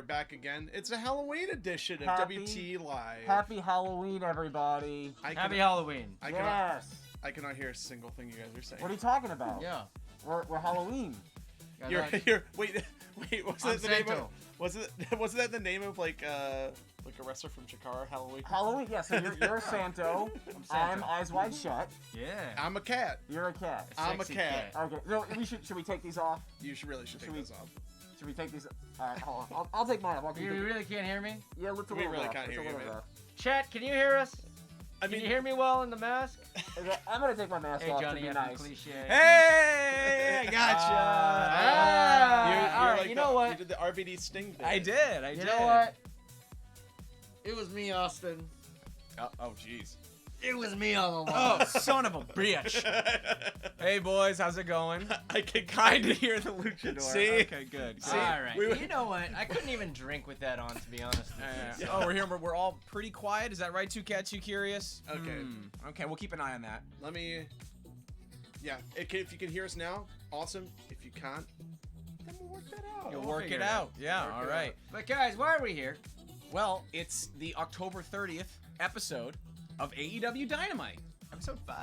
are back again. It's a Halloween edition of WT Live. Happy Halloween, everybody. Happy Halloween. Yes. I cannot hear a single thing you guys are saying. What are you talking about? Yeah. We're Halloween. Wait, what's that the name of? Wasn't that the name of like a wrestler from Chikara, Halloween? Halloween, yeah. So you're Santo. I'm Eyes Wide Shut. Yeah. I'm a cat. You're a cat. I'm a cat. Okay. No, should we take these off? You should take those off. Should we take these? All right, hold on. I'll take mine off. You really can't hear me? Yeah, let's. We really can't hear you, man. Chat, can you hear us? Can you hear me well in the mask? I'm gonna take my mask off to be nice. Cliche. Hey, I gotcha. All right, you know what? You did the RVD sting bit. I did. You know what? It was me, Austin. Oh, jeez. It was me all along. Oh, son of a bitch. Hey, boys, how's it going? I can Kind of hear the luchador. See? Okay, good. All right. You know what? I couldn't even drink with that on, to be honest with you. Oh, we're here. We're all pretty quiet. Is that right, Two Cats? You curious? Okay. Okay, we'll keep an eye on that. Let me. Yeah, if you can hear us now, awesome. If you can't, then we'll work that out. You'll work it out. Yeah, all right. But guys, why are we here? Well, it's the October 30th episode of AEW Dynamite. Episode 5.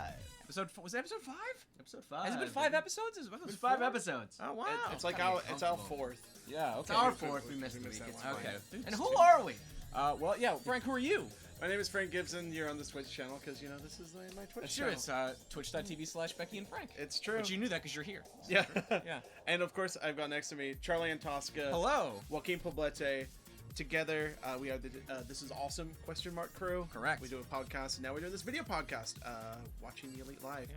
Was it episode 5? Episode 5. Has it been 5 episodes? It's been 5 episodes. Oh, wow. It's like it's our fourth. Yeah, okay. It's our fourth. We missed a week. that It's one. okay. Dude, And it's who too- are we? Well, yeah, Frank, who are you? My name is Frank Gibson. You're on this Twitch channel because this is my Twitch That's true. channel. It's twitch.tv/Becky and Frank. It's true. But you knew that because you're here. Yeah. Yeah. And of course, I've got next to me Charlie Antosca. Hello. Joaquin Poblete. Together, we are the This Is Awesome ? Crew. Correct. We do a podcast, and now we're doing this video podcast, watching the Elite Live.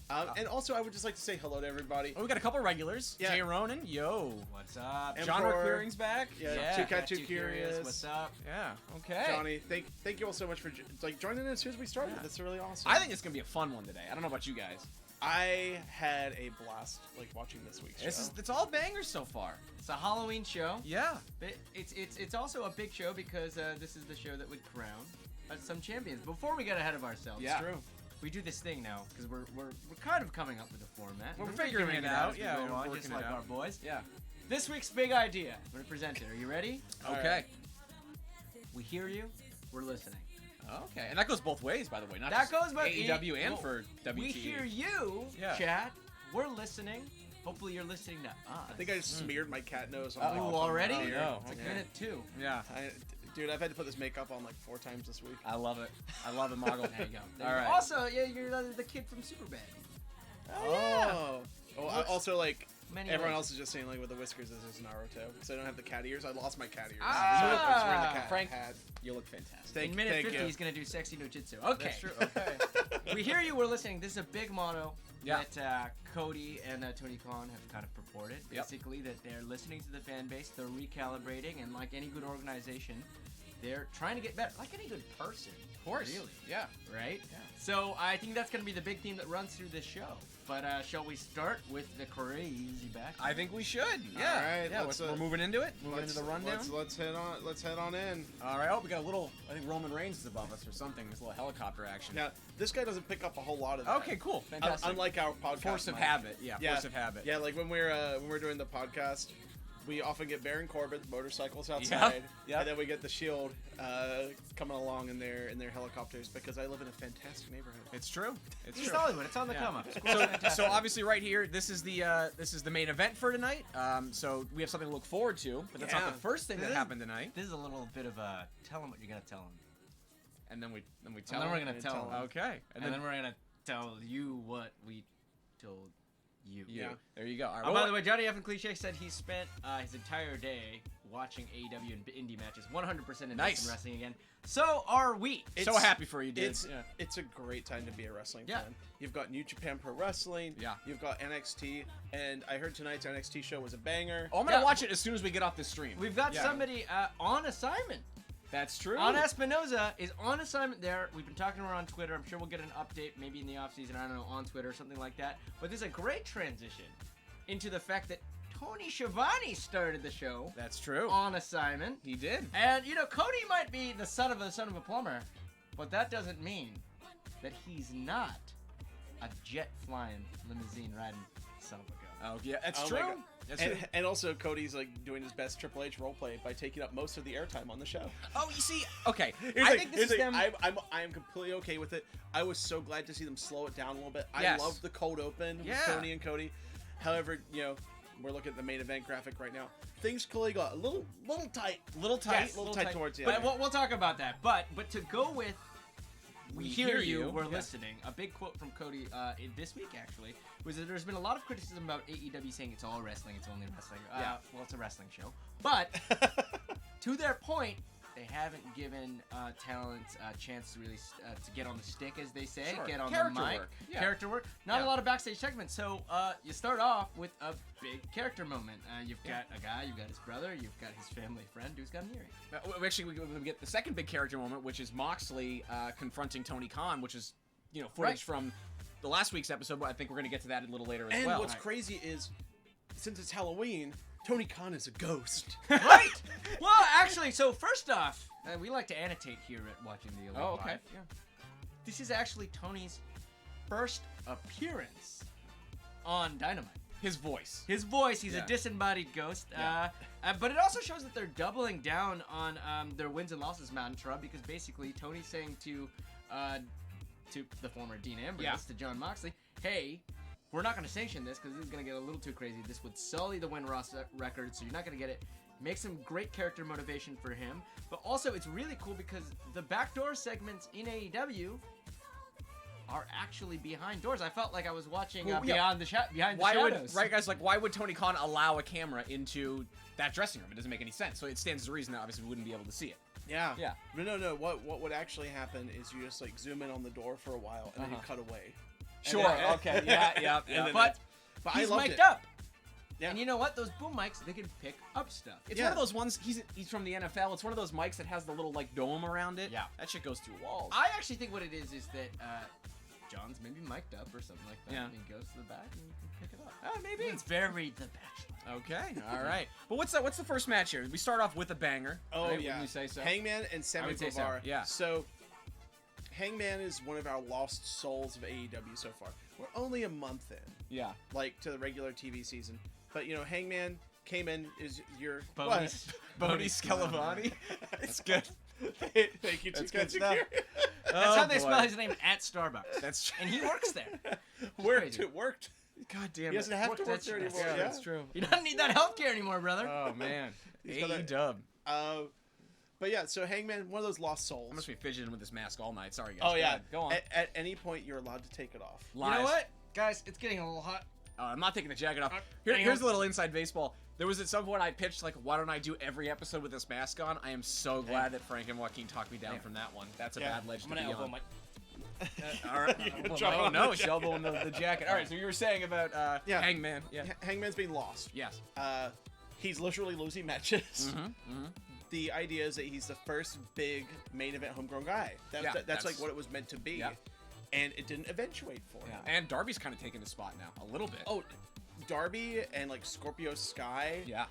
Yeah. And also, I would just like to say hello to everybody. Oh, we got a couple regulars. Yeah. Jay Ronan. Yo. What's up? And Genre for- Clearing's back. Yeah. Two Cat, Two Curious. What's up? Yeah. Okay. Johnny, thank you all so much for joining in as soon as we started. Yeah. That's really awesome. I think it's gonna be a fun one today. I don't know about you guys. I had a blast watching this week's show. It's all bangers so far. It's a Halloween show. Yeah. But it's also a big show because this is the show that would crown some champions. Before we get ahead of ourselves, Yeah. true. we do this thing now because we're kind of coming up with a format. We're figuring it out out. as we Yeah, go we're on, working just it like out. our boys. Yeah. This week's big idea. I'm gonna present it. Are you ready? Okay. We hear you. We're listening. Okay. And that goes both ways, by the way. Not That just goes both- AEW and well, for WTE. We hear you, Yeah. chat. We're listening. Hopefully you're listening to us. I think I just smeared my cat nose on Oh, my already? Oh, no. It's like Okay. minute 2. Yeah. Dude, I've had to put this makeup on 4 times this week. I love it. I love it, Moggle. There you go. All right. Also, yeah, you're the kid from Superbad. Oh. Also, Many everyone ways. else is just saying with the whiskers this is Naruto because I don't have the cat ears. I lost my cat ears. Ah. So I was wearing the cat Frank. hat. You look fantastic. Thank, In minute thank 50, you. he's gonna do sexy no jitsu. Okay. That's true. Okay. We hear you. We're listening. This is a big motto Yeah. that Cody and Tony Khan have kind of purported. Yep. Basically, that they're listening to the fan base, they're recalibrating, and like any good organization, they're trying to get better. Like any good person, Of course. really, Yeah. right? Yeah. So I think that's gonna be the big theme that runs through this show. But shall we start with the crazy back? I think we should. Yeah. All right, Yeah. let's, We're moving into it. Moving into the rundown. Let's head on in. All right. Oh, we got a little. I think Roman Reigns is above us or something. There's a little helicopter action. Now, this guy doesn't pick up a whole lot of that. Okay. Cool. Fantastic. Unlike our podcast. Force of mic. habit. Yeah. Force of habit. Yeah, like when we're doing the podcast, we often get Baron Corbin's motorcycles outside, Yep. and then we get the Shield coming along in their helicopters because I live in a fantastic neighborhood. It's true. It's East true. Hollywood. It's on the Yeah. come up. So obviously right here, this is the main event for tonight. So we have something to look forward to, but that's Yeah. not the first thing that This is- happened tonight. This is a little bit of a tell them what you're gonna tell them, And then we and tell. then we're them. gonna tell them. Okay. And then we're gonna tell you what we told you. Yeah. There you go. All right. Oh, well, by the way, Johnny F. and Cliche said he spent his entire day watching AEW and indie matches, 100% Nice. in wrestling again. So are we. so happy for you, dude. It's a great time to be a wrestling Yeah. fan. You've got New Japan Pro Wrestling. Yeah. You've got NXT, and I heard tonight's NXT show was a banger. Oh, I'm gonna Yeah. watch it as soon as we get off the stream. We've got Yeah. somebody on assignment. That's true. Anna Espinoza is on assignment there. We've been talking to her on Twitter. I'm sure we'll get an update maybe in the offseason, I don't know, on Twitter or something like that. But there's a great transition into the fact that Tony Schiavone started the show That's true. on assignment. He did. And, Cody might be the son of a plumber, but that doesn't mean that he's not a jet-flying, limousine-riding Son of a gun. Oh yeah, that's Oh my true. God. That's true. And also Cody's like doing his best Triple H roleplay by taking up most of the airtime on the show. Oh, you see, okay. Here's I like- think this here's is like, them. I'm completely okay with it. I was so glad to see them slow it down a little bit. Yes. I love the cold open with Yeah. Tony and Cody. However, we're looking at the main event graphic right now. Things clearly got a little tight. Little tight, Yes, little tight towards the But end. we'll talk about that. But to go with, we hear you. We're Yeah. listening. A big quote from Cody this week actually was that there's been a lot of criticism about AEW saying it's all wrestling, it's only wrestling. Yeah. Well, it's a wrestling show. But to their point, they haven't given talent a chance to really to get on the stick, as they say, Sure. get on Character the mic, work. Yeah. character work. Not Yeah. a lot of backstage segments. So you start off with a big character moment. You've got a guy, you've got his brother, you've got his family friend who's got an earring. Actually, we get the second big character moment, which is Moxley confronting Tony Khan, which is footage Right. from the last week's episode. But I think we're going to get to that a little later as And well. what's crazy is, since it's Halloween, Tony Khan is a ghost. Right. Well, actually, so first off, we like to annotate here at Watching the Elite Oh, okay. Live. Yeah. This is actually Tony's first appearance on Dynamite. His voice. His voice, he's Yeah. a disembodied ghost. Yeah. But it also shows that they're doubling down on their wins and losses mantra, because basically Tony's saying to the former Dean Ambrose, Yeah. to John Moxley, hey, we're not going to sanction this because this is going to get a little too crazy. This would sully the win-loss record, so you're not going to get it. Make some great character motivation for him. But also, it's really cool because the backdoor segments in AEW are actually behind doors. I felt like I was watching Well, yeah. Behind the Why Shadows. would right guys why would Tony Khan allow a camera into that dressing room? It doesn't make any sense. So it stands to reason that obviously we wouldn't be able to see it. Yeah. Yeah. No. What would actually happen is you just like zoom in on the door for a while and then you cut away. Sure. then- Okay. Yeah. And then But But I he's loved mic'd it. up. Yeah. And you know what? Those boom mics, they can pick up stuff. It's Yeah. one of those ones. He's from the NFL. It's one of those mics that has the little like dome around it. Yeah. That shit goes through walls. I actually think what it is that John's maybe mic'd up or something like that. Yeah. And he goes to the back and you can pick it up. Maybe. It's very The Bachelor. Okay. All right. But what's the first match here? We start off with a banger. Oh right? yeah. Wouldn't you say so? Hangman and I Sammy would say so, Guevara. yeah. So Hangman is one of our lost souls of AEW so far. We're only a month in, Yeah. like to the regular TV season. But Hangman came in is your Bodhi's Scalavani. It's good. Thank you. That's Too good stuff. That's how they spell his name at Starbucks. That's true. And he works there. Worked. crazy. It worked. God damn He doesn't have to work That's- there that's- anymore. Yeah, Yeah. that's true. He doesn't need that healthcare anymore, brother. Oh man. He's got that- AEW. But yeah, so Hangman, one of those lost souls. I must be fidgeting with this mask all night. Sorry guys. Oh Go yeah. ahead. Go on. At any point, you're allowed to take it off. You know what? Guys, it's getting a little hot. I'm not taking the jacket off. Hang Here's on. a little inside baseball. There was at some point I pitched like, why don't I do every episode with this mask on? I am so glad that Frank and Joaquin talked me down from that one. That's a Yeah. bad ledge I'm to gonna be elbow on. my... All right. You're jumping Oh on no, the she's elbowing the jacket. All right, so you were saying about Yeah. Hangman. Yeah. Hangman's being lost. Yes. He's literally losing matches. Mm-hmm. The idea is that he's the first big main event homegrown guy. Yeah, That's that's- like what it was meant to be. Yeah. And it didn't eventuate for him. And Darby's kind of taking his spot now, a little bit. Oh, Darby and like Scorpio Sky, Yeah,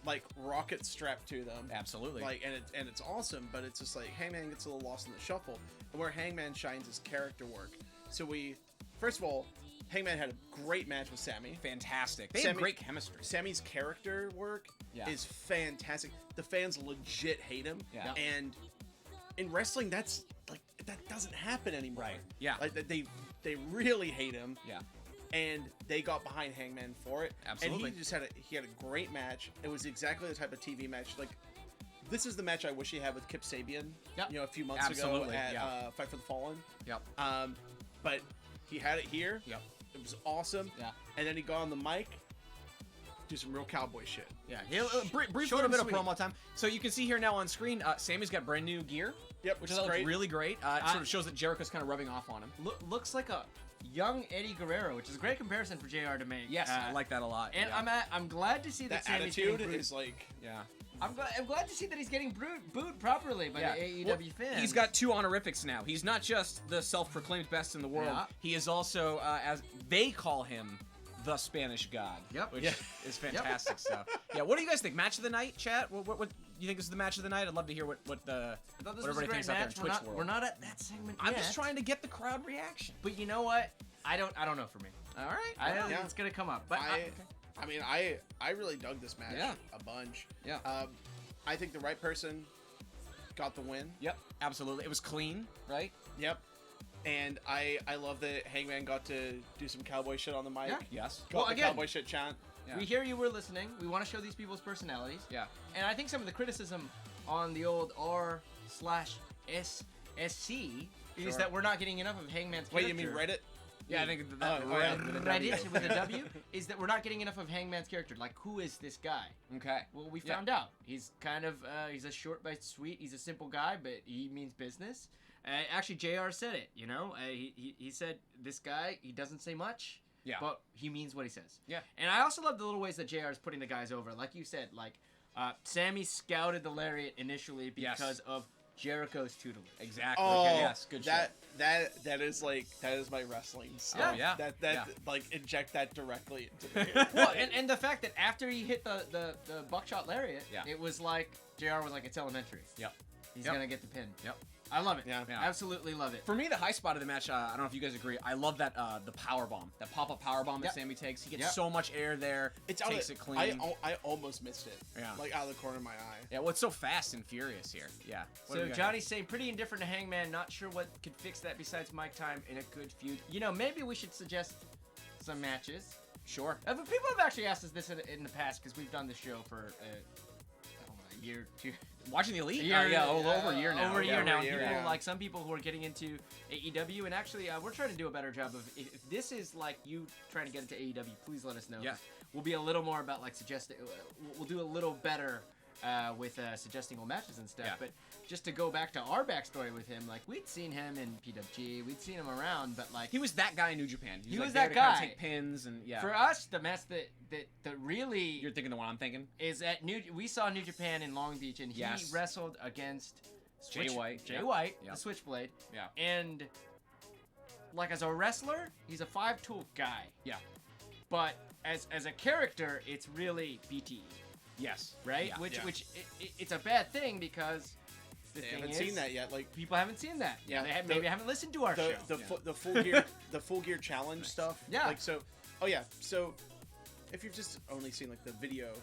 like rocket strapped to them. absolutely. Like and it's awesome, but it's just like Hangman gets a little lost in the shuffle. And where Hangman shines is character work. So first of all, Hangman had a great match with Sammy. fantastic. They have Sammy- great chemistry. Sammy's character work Yeah. is fantastic. The fans legit hate him. Yeah. And in wrestling, that doesn't happen anymore. Right. Yeah. Like they really hate him. Yeah. And they got behind Hangman for it. Absolutely. And he just had a great match. It was exactly the type of TV match. Like, this is the match I wish he had with Kip Sabian. Yep. A few months Absolutely, ago at yeah. Fight for the Fallen. Yep. But he had it here. Yep. It was awesome. Yeah. And then he got on the mic, do some real cowboy shit. Yeah. Brief Short little bit and of sweet. promo time. So you can see here now on screen, Sammy's got brand new gear. Yep, Which is I thought great. was really great. It sort of shows that Jericho's kind of rubbing off on him. Looks like a young Eddie Guerrero, which is a great comparison for JR to make. Yes, I like that a lot. And yeah. I'm glad to see that That Sammy's attitude getting booed. is like, Yeah. I'm glad to see that he's getting booed properly by the AEW Well, fans. He's got 2 honorifics now. He's not just the self-proclaimed best in the world. Yeah. He is also, as they call him, the Spanish God. Yep. Which Yeah. is fantastic stuff. Yeah. What do you guys think? Match of the night, chat? What you think this is the match of the night? I'd love to hear what I thought this was a everybody great thinks out there in match. Twitch world. We're not at that segment I'm yet. just trying to get the crowd reaction. But you know what? I don't know for me. All right. I don't think Yeah. it's gonna come up. But I mean, I really dug this match a bunch. Yeah. I think the right person got the win. Yep. Absolutely. It was clean, right? Yep. And I love that Hangman got to do some cowboy shit on the mic. Yeah. Yes. Got Well, the again- cowboy shit chant. Yeah. we hear you were listening. We want to show these people's personalities. Yeah. And I think some of the criticism on the old r/SSC is Sure. that we're not getting enough of Hangman's Wait, character. you mean Reddit? Yeah, I think that Reddit with a W is that we're not getting enough of Hangman's character. Like, who is this guy? Okay. Well, we Yeah. found out. He's kind of, he's a short but sweet. He's a simple guy, but he means business. Actually, JR said it, you know? He said, this guy, he doesn't say much, Yeah. but he means what he says. Yeah. And I also love the little ways that JR is putting the guys over. Like you said, like, Sammy scouted the lariat initially Yes. because of Jericho's tutelage. Exactly. Oh, Okay, yes. Good that shit. that is my wrestling Yeah. style. Yeah. That Yeah. like inject that directly into me. Well, and the fact that after he hit the buckshot lariat, Yeah. it was like, JR was like, it's elementary. Yep. He's Yep. going to get the pin. Yep. I love it. Yeah. Yeah. Absolutely love it. For me, the high spot of the match, I don't know if you guys agree, I love that the power bomb, that pop-up power bomb that Yep. Sammy takes. He gets Yep. so much air there, It's out takes of, it clean. I almost missed it. Yeah. Like out of the corner of my eye. Yeah, well, it's so fast and furious here. Yeah. What do So we got Johnny's saying pretty indifferent to Hangman, not sure what could fix that besides mic time in a good feud. You know, maybe we should suggest some matches. here? Sure. But people have actually asked us this in the past because we've done the show for I don't know, a year, two. Watching the Elite? Yeah, over a year now. Over a year over now. a year, People yeah. like some people who are getting into AEW, and actually, we're trying to do a better job of if this is like you trying to get into AEW, please let us know. Yeah. We'll be a little more about like suggesting. We'll do a little better with suggesting old matches and stuff. Yeah. But just to go back to our backstory with him, like we'd seen him in PWG, we'd seen him around, but like He was that guy in New Japan. He like was there that to kinda guy. take pins and yeah. for us, the match that really You're thinking the one I'm thinking? is at we saw New Japan in Long Beach, and he Yes. wrestled against Jay White. Jay Yep. White, Yep. the Switchblade. Yeah. And like as a wrestler, he's a 5-tool guy. Yeah. But as a character, it's really BTE, Yes. right? Yeah. Which it's a bad thing because the They thing haven't is, seen that yet. Like people haven't seen that. Yeah, They have, the- maybe haven't listened to our show. the full gear the full gear challenge stuff. Yeah. Like so. Oh yeah. So if you've just only seen like the video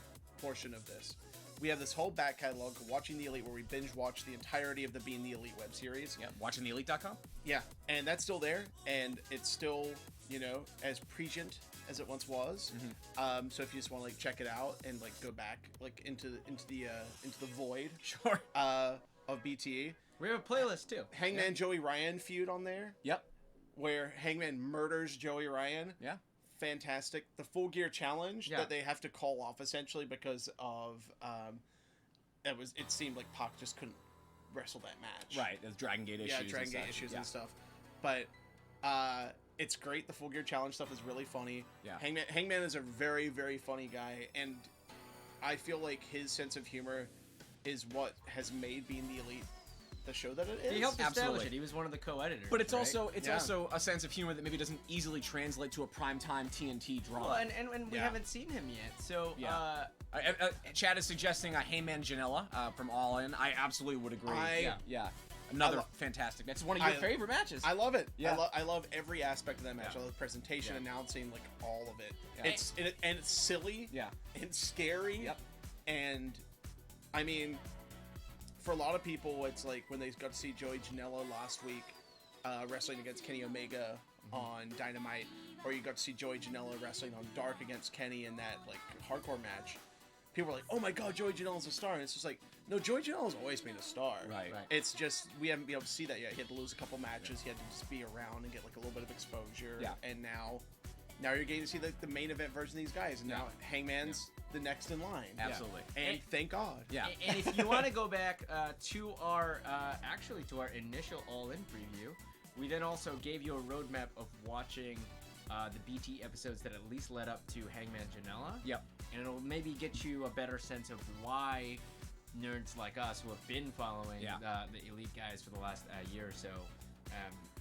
portion of this, we have this whole back catalog of Watching the Elite where we binge watch the entirety of the Being the Elite web series. Yeah. WatchingTheElite.com? Yeah, and that's still there, and it's still, you know, as prescient as it once was. So if you just want to like check it out and like go back like into the void Sure. of BTE, We have a playlist too. Hangman Joey Ryan feud on there Yep. where Hangman murders Joey Ryan. Yeah. Fantastic. The Full Gear Challenge Yeah. that they have to call off essentially because of it seemed like Pac just couldn't wrestle that match. Right. There's Dragon Gate issues. Yeah, and Dragon Gate such. issues Yeah. and stuff. But it's great. The Full Gear Challenge stuff is really funny. Yeah. Hangman is a very, very funny guy, and I feel like his sense of humor is what has made Being the Elite the show that it is. He helped establish Absolutely. it. He was one of the co-editors. But it's right? also Yeah. a sense of humor that maybe doesn't easily translate to a primetime TNT drama. well, and we Yeah. haven't seen him yet. So Yeah. Chad is suggesting a Heyman Janela from All In. I absolutely would agree. Yeah. Another lo- fantastic. That's one of your favorite matches. I love it. Yeah. I love every aspect of that match. Yeah. I love the presentation, Yeah. announcing, like all of it. Yeah. It's silly. Yeah. And scary. Yep. And I mean, for a lot of people, it's like when they got to see Joey Janela last week wrestling against Kenny Omega on Dynamite, or you got to see Joey Janela wrestling on Dark against Kenny in that like hardcore match. People were like, "Oh my God, Joey Janela's a star!" And it's just like, no, Joey Janela's always been a star. Right. It's just we haven't been able to see that yet. He had to lose a couple matches. He had to just be around and get like a little bit of exposure. Yeah. And now you're getting to see the main event version of these guys, and now Hangman's the next in line. Absolutely. And thank God. Yeah. And if you want to go back to our initial All In preview, we then also gave you a roadmap of watching the BT episodes that at least led up to Hangman Janela. Yep. And it'll maybe get you a better sense of why nerds like us who have been following the Elite guys for the last year or so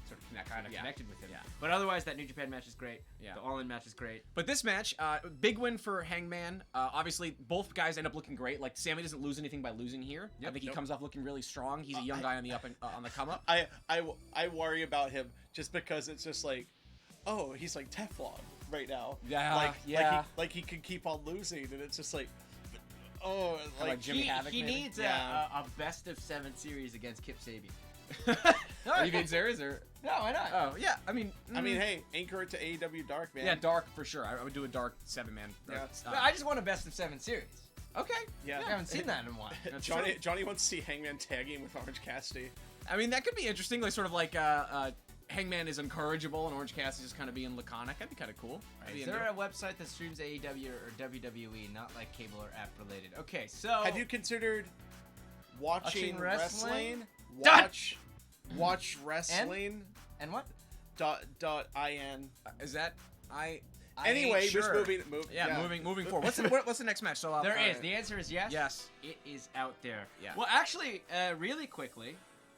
sort of connected with him. Yeah. But otherwise, that New Japan match is great. Yeah. The All In match is great. But this match, big win for Hangman. Obviously, both guys end up looking great. Like Sammy doesn't lose anything by losing here. I think he comes off looking really strong. He's a young guy on the on the come up. I worry about him just because it's just like, oh, he's like Teflon. right now. Yeah, Like he could keep on losing, and it's just like, oh, like Jimmy Havoc, he maybe? needs Yeah. a best of 7 series against Kip Sabian. No, Are you being serious or? no, why not? Oh yeah, I mean, hey, anchor it to AEW Dark, man. yeah, dark for sure. I would do a dark 7-man. Yeah. But I just want a best of 7 series. Okay. Yeah. I haven't seen that in a while. That's Johnny true. Johnny wants to see Hangman tagging with Orange Cassidy. I mean, that could be interesting. Like sort of like Hangman is incorrigible and Orange Cassidy is kind of being laconic. That'd be kind of cool. I'd be Is into there it. a website that streams AEW or WWE, not like cable or app related? Okay, so Have you considered watching Watching wrestling? wrestling? Watch wrestling. and what? .in. Is that I? Anyway, ain't just sure. Moving forward. What's the next match? So There is. The answer is yes. Yes. It is out there. Yeah. Well, actually, really quickly,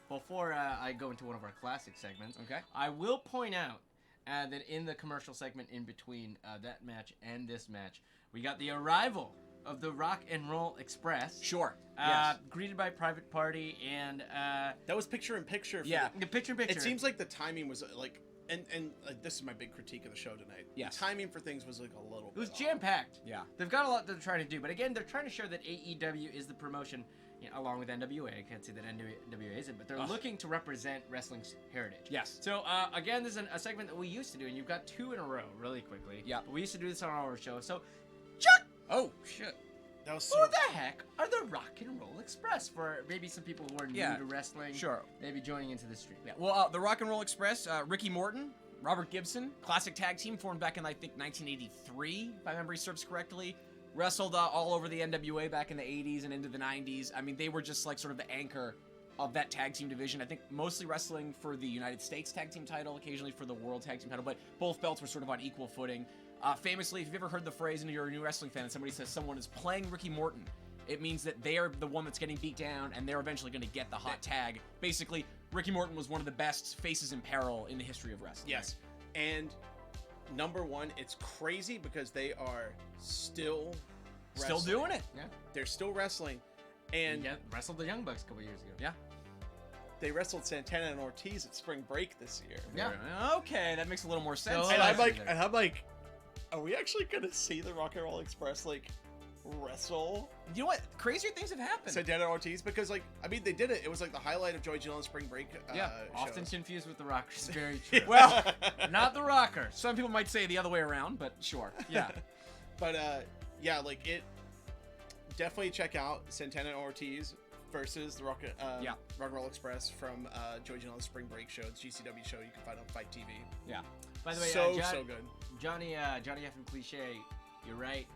before I go into one of our classic segments, Okay. I will point out that in the commercial segment in between that match and this match, we got the arrival of the Rock and Roll Express. Sure. Yes. Greeted by Private Party and That was picture in picture. Yeah. the picture. It seems like the timing was like, and this is my big critique of the show tonight. Yes. The timing for things was like a little. It was bit off. jam packed. Yeah. They've got a lot they're trying to do, but again, they're trying to show that AEW is the promotion, along with NWA. I can't say that NWA isn't, but they're looking to represent wrestling's heritage. Yes. So again, this is a segment that we used to do, and you've got 2 in a row, really quickly. Yeah. But we used to do this on our show. So, Chuck, Oh shit. That was who so. the heck are the Rock and Roll Express for maybe some people who are new Yeah, to wrestling? sure. Maybe joining into the stream. Yeah. Well, the Rock and Roll Express, Ricky Morton, Robert Gibson, classic tag team formed back in I think 1983, if my memory serves correctly. Wrestled all over the NWA back in the 80s and into the 90s. I mean, they were just like sort of the anchor of that tag team division. I think mostly wrestling for the United States tag team title, occasionally for the World Tag Team title, but both belts were sort of on equal footing. Famously, if you've ever heard the phrase and you're a new wrestling fan and somebody says someone is playing Ricky Morton, it means that they are the one that's getting beat down and they're eventually going to get the hot tag. Basically, Ricky Morton was one of the best faces in peril in the history of wrestling. Yes, and number one, it's crazy because they are still doing it. Yeah. They're still wrestling, and Wrestled the Young Bucks a couple years ago. Yeah. they wrestled Santana and Ortiz at Spring Break this year. Yeah. Okay, that makes a little more sense. So- And I'm Nice. like, are we actually gonna see the Rock and Roll Express like wrestle You know what? Crazier things have happened. Santana and Ortiz? Because like, I mean, they did it. It was like the highlight of Joey Janela's Spring Break. Often shows. confused with the Rockers. Very true. Well, Not the Rockers. some people might say the other way around, but sure. Yeah. But yeah, like it. Definitely check out Santana and Ortiz versus the Rock and Roll Express from Joey Janela's Spring Break show. It's GCW show. You can find on Fight TV. Yeah. By the way, so John, so good. Johnny F and Cliche, you're right.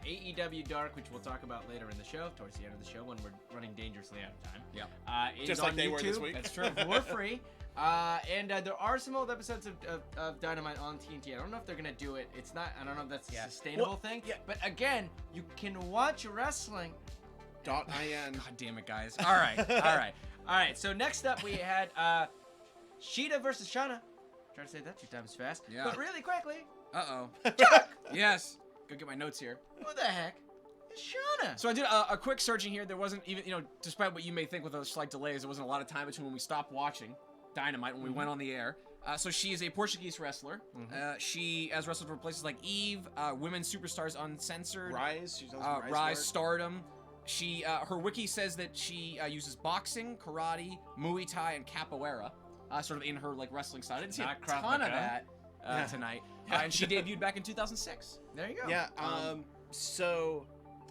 AEW Dark, which we'll talk about later in the show, towards the end of the show when we're running dangerously out of time. Yeah. Is Just on like they YouTube. were this week. That's true. For free. And there are some old episodes of Dynamite on TNT. I don't know if they're gonna do it. It's not. I don't know if that's a sustainable thing. yeah. But again, you can watch wrestling. .in. God damn it, guys. All right. All right. So next up we had Sheeta versus Shauna. Try to say that 2 times fast. Yeah. But really quickly, Uh-oh. Yes. Go get my notes here. who the heck is Shauna? So I did a quick searching here. There wasn't even, despite what you may think with those slight delays, there wasn't a lot of time between when we stopped watching Dynamite when we went on the air. So she is a Portuguese wrestler. She has wrestled for places like Eve, Women's Superstars Uncensored, Rise. She's also Rise Dark. Stardom. She her wiki says that she uses boxing, karate, Muay Thai, and capoeira, sort of in her like wrestling style. I didn't see Not a Krav ton of Maga. that tonight, and she debuted back in 2006. There you go. Yeah. So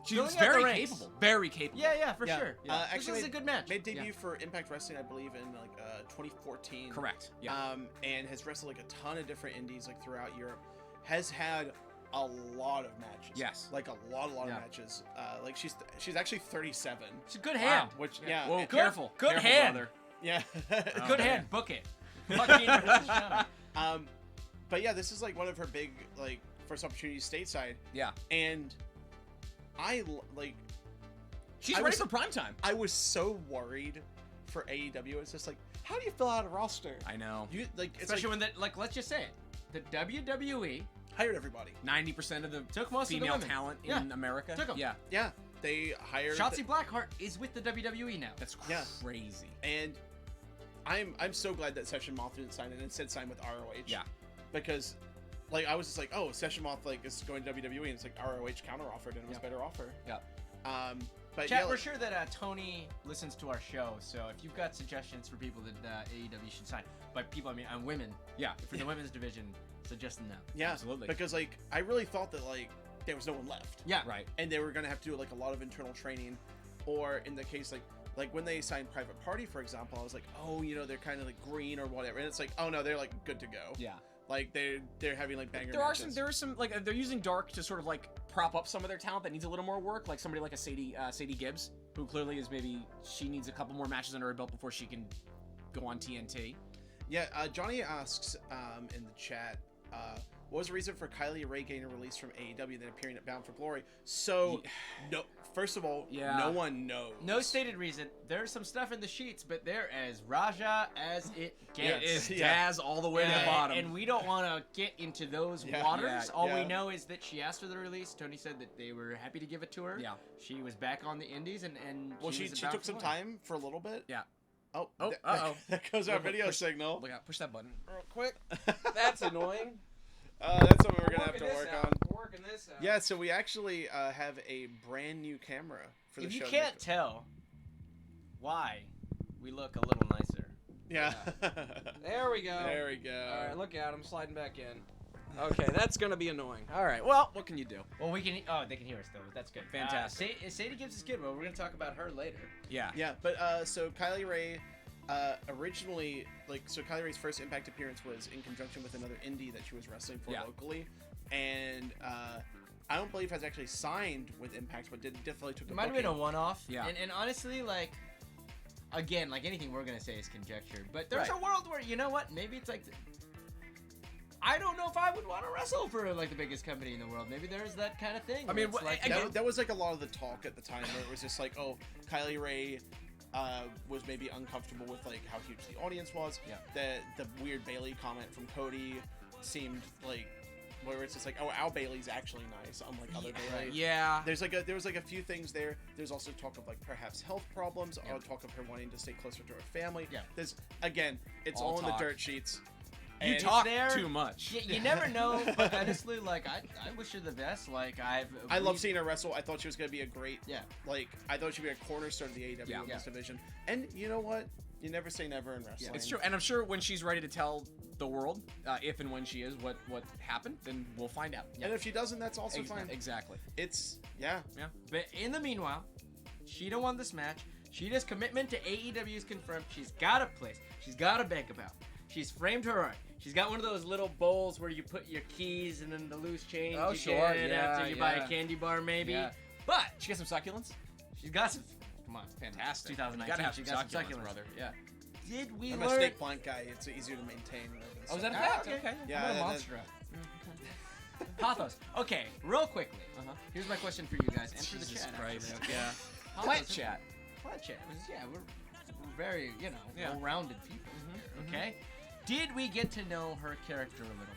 She's Filling out very the ranks. capable. Very capable. Yeah, for Yeah. sure. Actually, this was a good match. made debut for Impact Wrestling, I believe, in like 2014. Correct. Yeah. And has wrestled like a ton of different indies like throughout Europe. Has had a lot of matches. Yes. Like a lot of Yeah. matches. Like she's actually 37. It's a good hand. Which yeah. Whoa, and- careful. good Careful, hand. brother. Yeah. Good man. hand. Book it. Fucking Shauna. But yeah, this is like one of her big like first opportunities stateside, Yeah. and like She's I ready was- for prime time. I was so worried for AEW. It's just like, how do you fill out a roster? I know. You like, it's Especially like, when let's just say it. The WWE hired everybody. 90% of the took most of the female women. talent Yeah. in America. Took 'em. Yeah. Yeah, they hired. Shotzi Blackheart is with the WWE now. That's Yeah. crazy. And I'm so glad that Session Moth didn't sign it and instead signed with ROH. Yeah. Because like I was just like, oh, Seshamoth like is going to WWE, and it's like ROH counter-offered, and it was better offer. Yeah. But Chat, yeah, we're like, sure that Tony listens to our show, so if you've got suggestions for people that AEW should sign, by people I mean women, for the women's division, suggest them now. yeah, absolutely. because like I really thought that like there was no one left. Yeah, Right. And they were gonna have to do like a lot of internal training, or in the case like when they signed Private Party, for example, I was like, oh, you know, they're kind of like green or whatever, and it's like, oh no, they're like good to go. Yeah. Like they're having like banger. There are matches. some like they're using Dark to sort of like prop up some of their talent that needs a little more work, like somebody like a Sadie Gibbs, who clearly is maybe she needs a couple more matches under her belt before she can go on TNT. Yeah, Johnny asks in the chat, what was the reason for Kylie Ray getting a release from AEW and then appearing at Bound for Glory? So, no. First of all, no one knows. No stated reason. There's some stuff in the sheets, but they're as Raja as it gets. It is Daz all the way to the bottom. And we don't want to get into those waters. All we know is that she asked for the release. Tony said that they were happy to give it to her. Yeah. She was back on the indies, and well, she took some time for a little bit. Yeah. Oh, uh-oh. There goes our video signal. Look out, push that button real quick. That's annoying. That's something we're gonna have to work on. We're working this out. Yeah, so we actually have a brand new camera for the If show. you can't tell why we look a little nicer. Yeah. There we go. There we go. All right, look out. I'm sliding back in. Okay, that's going to be annoying. All right, well, what can you do? Well, we can. Oh, they can hear us though. That's good. Fantastic. Sadie Gibbs is good, but we're gonna talk about her later. Yeah. Yeah, but so Kylie Ray originally, like, so Kylie Ray's first Impact appearance was in conjunction with another indie that she was wrestling for locally, and I don't believe has actually signed with Impact, but definitely took. It might have been a one-off. Yeah. And honestly, like, again, like anything we're gonna say is conjecture, but there's Right. a world where, you know what? Maybe it's like, I don't know if I would want to wrestle for like the biggest company in the world. Maybe there's that kind of thing. I mean, where it's like, again- that was like a lot of the talk at the time, where it was just like, oh, Kylie Ray was maybe uncomfortable with like how huge the audience was. Yeah. The weird Bailey comment from Cody seemed like, where it's just like, oh, Al Bailey's actually nice, unlike other Bailey. Yeah. There was like a few things there. There's also talk of like perhaps health problems, or talk of her wanting to stay closer to her family. Yeah. There's again, it's all in the talk. dirt sheets. You And- talk there- too much. you never know, but honestly, like, I wish her the best. Like, I love seeing her wrestle. I thought she was gonna be a great, Yeah. like, I thought she'd be a cornerstone of the AEW Yeah. Women's division. And you know what? You never say never in wrestling. It's true, and I'm sure when she's ready to tell the world, if and when she is, what happened, then we'll find out. And if she doesn't, that's also fine. Exactly. It's yeah. But in the meanwhile, Sheeta won this match. Sheeta's commitment to AEW is confirmed. She's got a place. She's got a bank account. She's framed her art. She's got one of those little bowls where you put your keys and then the loose change Oh, you sure. get Yeah, after you buy yeah. a candy bar, maybe. Yeah. But She got some succulents. she's got some. Come on, Fantastic. 2019. You gotta have she some got some succulents, succulents, brother. Yeah. Did we I'm a learn? steak plant guy. It's easier to maintain. Oh, is that a Ah, fact? okay. Yeah, I'm a that- monster. Pathos. Okay, real quickly. Here's my question for you guys and for the Jesus chat. Christ. actually. Yeah. Pathos, Plant chat. Plant chat. Yeah, we're very, Yeah. well-rounded people here. Okay. Did we get to know her character a little bit?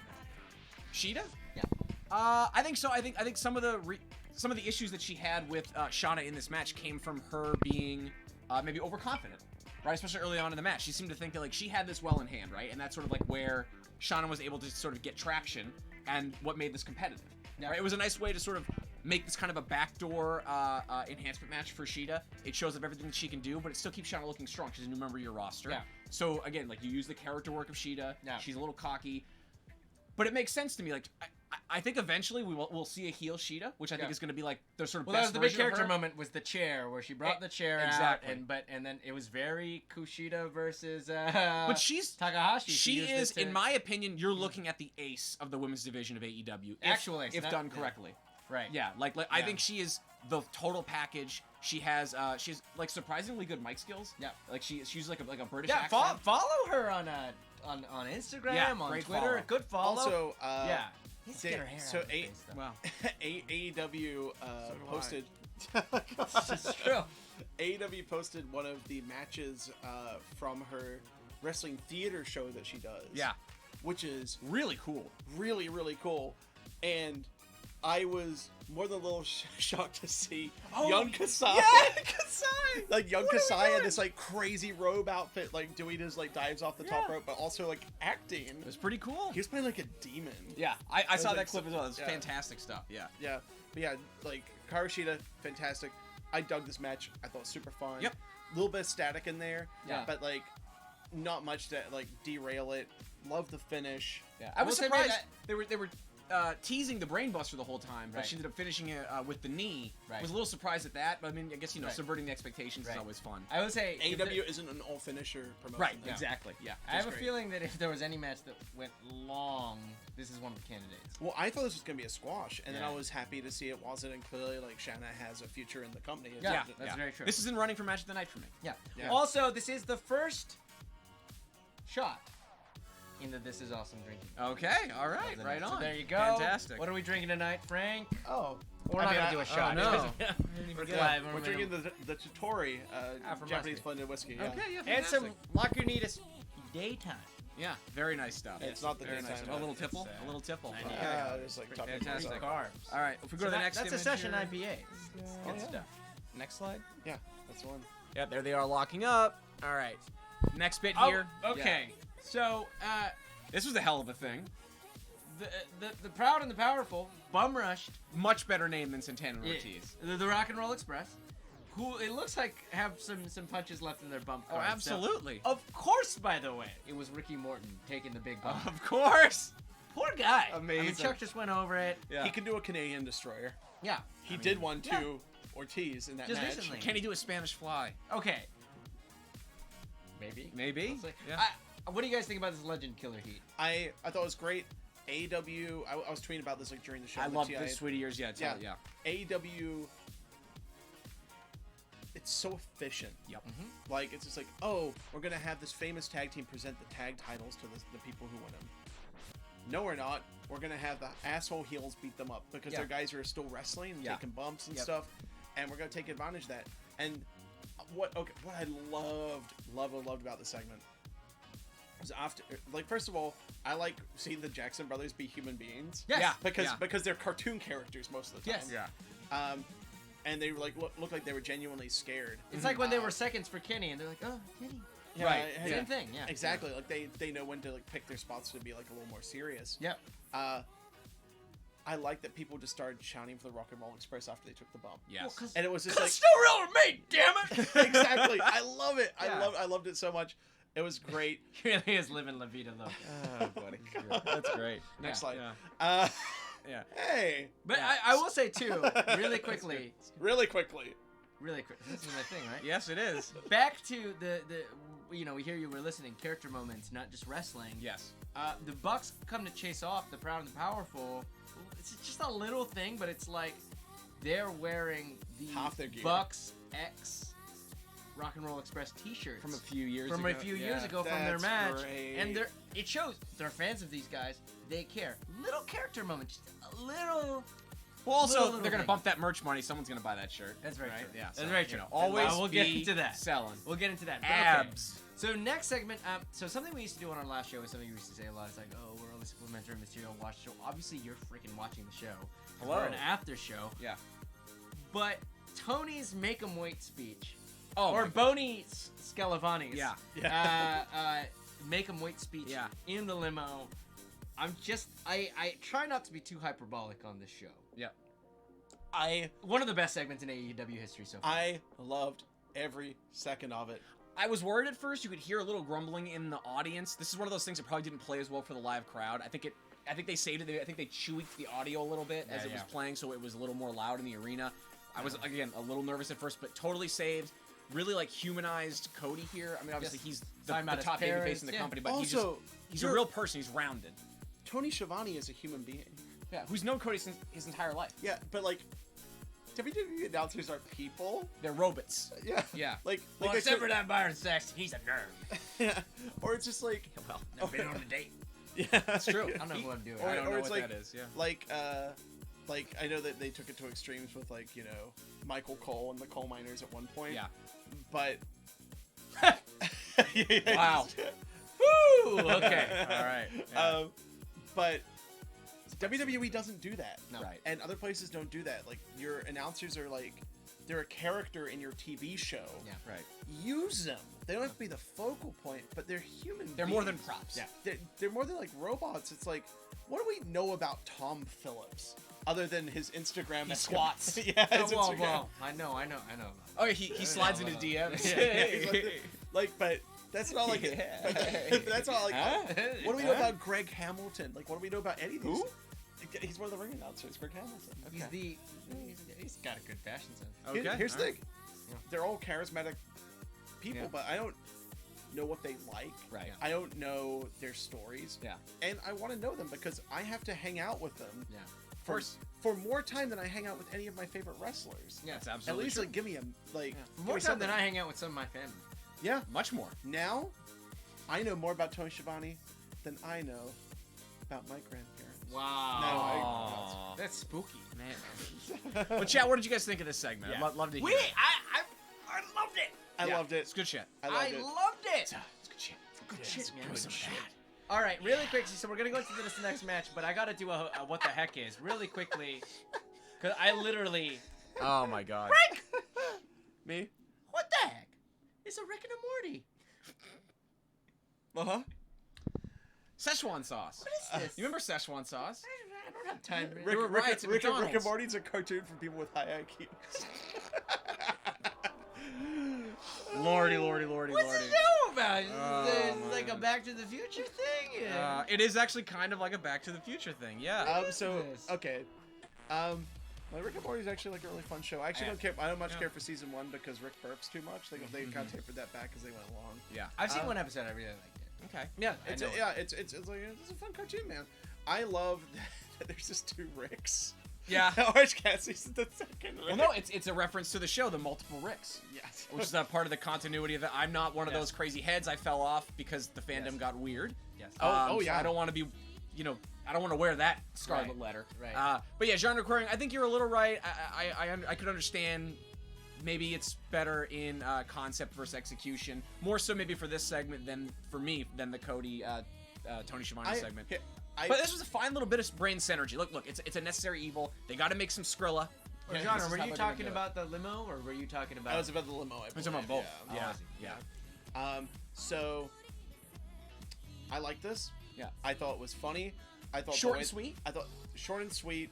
Sheeta? Yeah. I think so. I think some of the issues that she had with Shauna in this match came from her being maybe overconfident, right? Especially early on in the match, she seemed to think that like she had this well in hand, right? And that's sort of like where Shauna was able to sort of get traction and what made this competitive. Yeah. Right? It was a nice way to sort of make this kind of a backdoor enhancement match for Sheeta. It shows up everything that she can do, but it still keeps Shauna looking strong. She's a new member of your roster. Yeah. So again, like you use the character work of Sheeta. Yeah. She's a little cocky. But it makes sense to me. Like, I think eventually we'll see a heel Sheeta, which I think is going to be like the sort of Well, that best was the big version of character her. moment. Was the chair where she brought the chair exactly. out, and then it was very Kushida versus. But she's Takahashi. She used is, it to- in my opinion, you're looking at the ace of the women's division of AEW. Actual ace, if not- done yeah. correctly. right. Yeah, like I Yeah. think she is the total package. She's like surprisingly good mic skills. Yeah. Like she's like a British Yeah. accent. Follow her on Instagram, Yeah, on great Twitter. follow. Good follow. Also, yeah. Let's get her they- hair so out of her eight- face, though. Wow. AEW do I. posted. It's true. AEW posted one of the matches from her wrestling theater show that she does. Yeah. Which is Really cool. really, really cool. And I was more than a little shocked to see young Kasai. Yeah, Kasai. Like young Kasai in this like crazy robe outfit, like doing his like dives off the top rope, but also like acting. It was pretty cool. He was playing like a demon. Yeah, I saw like that clip as well. It was yeah. fantastic stuff. Yeah. Yeah, but yeah, like Karushita, fantastic. I dug this match. I thought it was super fun. Yep. A little bit of static in there. Yeah. But like, not much to like derail it. Love the finish. Yeah, I was will say, surprised man, they were teasing the brainbuster the whole time, but Right. she ended up finishing it with the knee. Right. Was a little surprised at that, but I mean, I guess Right. subverting the expectations Right. is always fun. I would say if AEW isn't an all finisher promotion. Right. though. Exactly. Yeah. I have a great. feeling that if there was any match that went long, this is one of the candidates. Well, I thought this was gonna be a squash, and then Yeah. I was happy to see it wasn't. And clearly, like Shanna has a future in the company. It's Yeah, just- that's very true. This is in running for match of the night for me. Yeah. Yeah. Also, this is the first shot in the This Is Awesome drinking. Okay. All right. So Right on. there you go. Fantastic. What are we drinking tonight, Frank? Oh, We're I not mean, gonna do a shot. no. We're Yeah, live. we're drinking the Totori, from Japanese whiskey. blended whiskey. Yeah. Okay. Yeah. and Fantastic. some Lagunitas daytime. Yeah. Very nice stuff. It's not the very daytime nice. one. A little tipple. It's, A little tipple. I know. Yeah, just like talking Fantastic. about Carbs. All right. If we go to the next That's a image session here. IPA. Good yeah. stuff. Next slide. Yeah, that's the one. Yeah. There they are locking up. All right. Next bit Oh, here. okay. So, This was a hell of a thing. the proud and the powerful bum rushed Much better name than Santana and Ortiz. the Rock and Roll Express, who it looks like have some punches left in their bump Oh, card. So, absolutely. of course, by the way, it was Ricky Morton taking the big bump. Of course. Poor guy. I mean, Amazing. Chuck just went over it. Yeah. He can do a Canadian destroyer. Yeah. He did one to Ortiz in that Just match. recently. Can he do a Spanish fly? Okay. Maybe. Maybe. We'll see. Yeah. What do you guys think about this Legend Killer Heat? I thought it was great. AEW, I was tweeting about this like during the show. I with love TI. the Sweetie Years. Yeah. Yeah. Yeah. AEW, it's so efficient. Yep. Like, it's just like, oh, we're going to have this famous tag team present the tag titles to the people who win them. No, we're not. We're going to have the asshole heels beat them up because they're guys who are still wrestling and Yeah. taking bumps and Yep. stuff. And we're going to take advantage of that. And what I loved about this segment was after, like, first of all, I like seeing the Jackson brothers be human beings. Yes. Yeah. Because they're cartoon characters most of the time. Yes. Yeah. And they were like looked like they were genuinely scared. It's like when they were seconds for Kenny, and they're like, "Oh, Kenny." Yeah, Right. yeah. Same thing. Yeah. Exactly. Like they know when to like pick their spots to be like a little more serious. Yep. I like that people just started shouting for the Rock and Roll Express after they took the bump. Yes. And it was just like still real with me, damn it. exactly. I love it. Yeah. I loved it so much. It was great. He really is living La Vida Loca. Oh, buddy. That's great. Next slide. Yeah. Yeah. Hey, But Yeah. I will say too, really quickly, really quickly. This is my thing, right? Yes, it is. Back to the we hear you were listening, character moments, not just wrestling. Yes. The Bucks come to chase off the Proud and the Powerful. It's just a little thing, but it's like they're wearing the Half their gear. Bucks X Rock and Roll Express T-shirts From a few years from ago. a few Yeah. years ago from their That's match, great. and it shows they're fans of these guys. They care. Little character moment, just a little. Well, also, Little they're going to thing. bump that merch money. Someone's going to buy that shirt. That's very right? true. Yeah. That's very true. Always We'll get be into that. selling. We'll get into that. But okay. Abs. So next segment, so something we used to do on our last show is something we used to say a lot. It's like, oh, we're only supplementary material. Watch the show. Obviously, you're freaking watching the show. Hello. We're an after show. Yeah. But Tony's Make 'em Wait speech, Oh, or my- Boney Scalavani's, Yeah. Make 'em Wait speech Yeah. in the limo. I try not to be too hyperbolic on this show. Yeah. One of the best segments in AEW history so far. I loved every second of it. I was worried at first. You could hear a little grumbling in the audience. This is one of those things that probably didn't play as well for the live crowd. I think they saved it. I think they tweaked the audio a little bit as it was playing, so it was a little more loud in the arena. I was again a little nervous at first, but totally saved. Really like humanized Cody here. I mean, obviously Yes. he's Talking the about top his babyface parents, in the yeah. company, but Also, he's a you're- real person. He's rounded. Tony Schiavone is a human being. Yeah. Who's known Cody since his entire life. Yeah, but like WWE announcers are people. They're robots. Yeah. Yeah. Like Well, they except could- for that Byron Saxton, he's a nerd. Yeah. Or it's just like Well, Never been on a date. yeah, that's true. I don't know who I'm doing. Or- I don't know it's what like- that is. Yeah. like I know that they took it to extremes with like, Michael Cole and the coal miners at one point. Yeah. But Wow. Woo! Okay. All right. Yeah. but WWE doesn't do that. No. Right. And other places don't do that. Like, your announcers are like, they're a character in your TV show. Yeah. Right. Use them. They don't have to be the focal point, but they're human They're more than beings. props. Yeah. They're more than like robots. It's like, what do we know about Tom Phillips other than his Instagram? He squats. Yeah, his Instagram. Well, I know. Oh, yeah, he slides into DMs. Yeah, he's like, but that's not like that's not like. Huh? What do we know about Greg Hamilton? Like, what do we know about any of these? Who? He's one of the ring announcers, Greg Hamilton. He's got a good fashion sense. Okay. Here's the all thing. They're all charismatic people, Yeah. but I don't know what they like. Right. I don't know their stories. Yeah. And I want to know them because I have to hang out with them Yeah. for more time than I hang out with any of my favorite wrestlers. Yeah. That's At absolutely least true. like give me a like give More me time than something. I hang out with some of my family. Yeah. Much more. Now, I know more about Tony Schiavone than I know about my grandparents. Wow. That's spooky. Man. But chat, what did you guys think of this segment? Yeah. I'd love to hear. I loved it. I Yeah. loved it. It's good shit. I loved it. loved it. It's good shit. Good shit, man. Give us some Good of shit. that. All right, really quick. So we're gonna go into this next match, but I gotta do a what the heck is really quickly, cause I literally Oh my god. Me? what the heck? It's a Rick and a Morty. Uh-huh. Szechuan sauce. What is this? You remember Szechuan sauce? I don't have time. There were riots at Rick and McDonald's. Morty's a cartoon for people with high IQs. Lordy. What's the show about? Oh, It's like a man. Back to the Future thing. Yeah. It is actually kind of like a Back to the Future thing. Yeah. So this? okay, Rick and Morty is actually like a really fun show. I actually don't care. I don't much care for season 1 because Rick burps too much. They kind of tapered that back because they went long. Yeah. I've seen one episode. I really liked it. Okay. Yeah, I it's know it's like it's a fun cartoon, man. I love that there's just 2 Ricks. Yeah. Orange Cassidy's the second Rick. Well, no, it's a reference to the show, the multiple Ricks, Yes. which is a part of the continuity of it. I'm not one of those crazy heads. I fell off because the fandom got weird. Yes. Oh, So yeah. I don't want to be, I don't want to wear that scarlet Right. letter. Right. But yeah, genre querying. I think you're a little right. I could understand. Maybe it's better in concept versus execution. More so maybe for this segment than for me than the Cody Tony Schiavone segment. But this was a fine little bit of brain synergy. Look, it's a necessary evil. They got to make some Skrilla. Or This John, is were how you they're gonna talking do it. about the limo, or were you talking about? I was about the limo. I We're talking about believe, both. yeah. Yeah. So I like this. Yeah. I thought it was funny. I thought Short the way- and sweet? I thought short and sweet.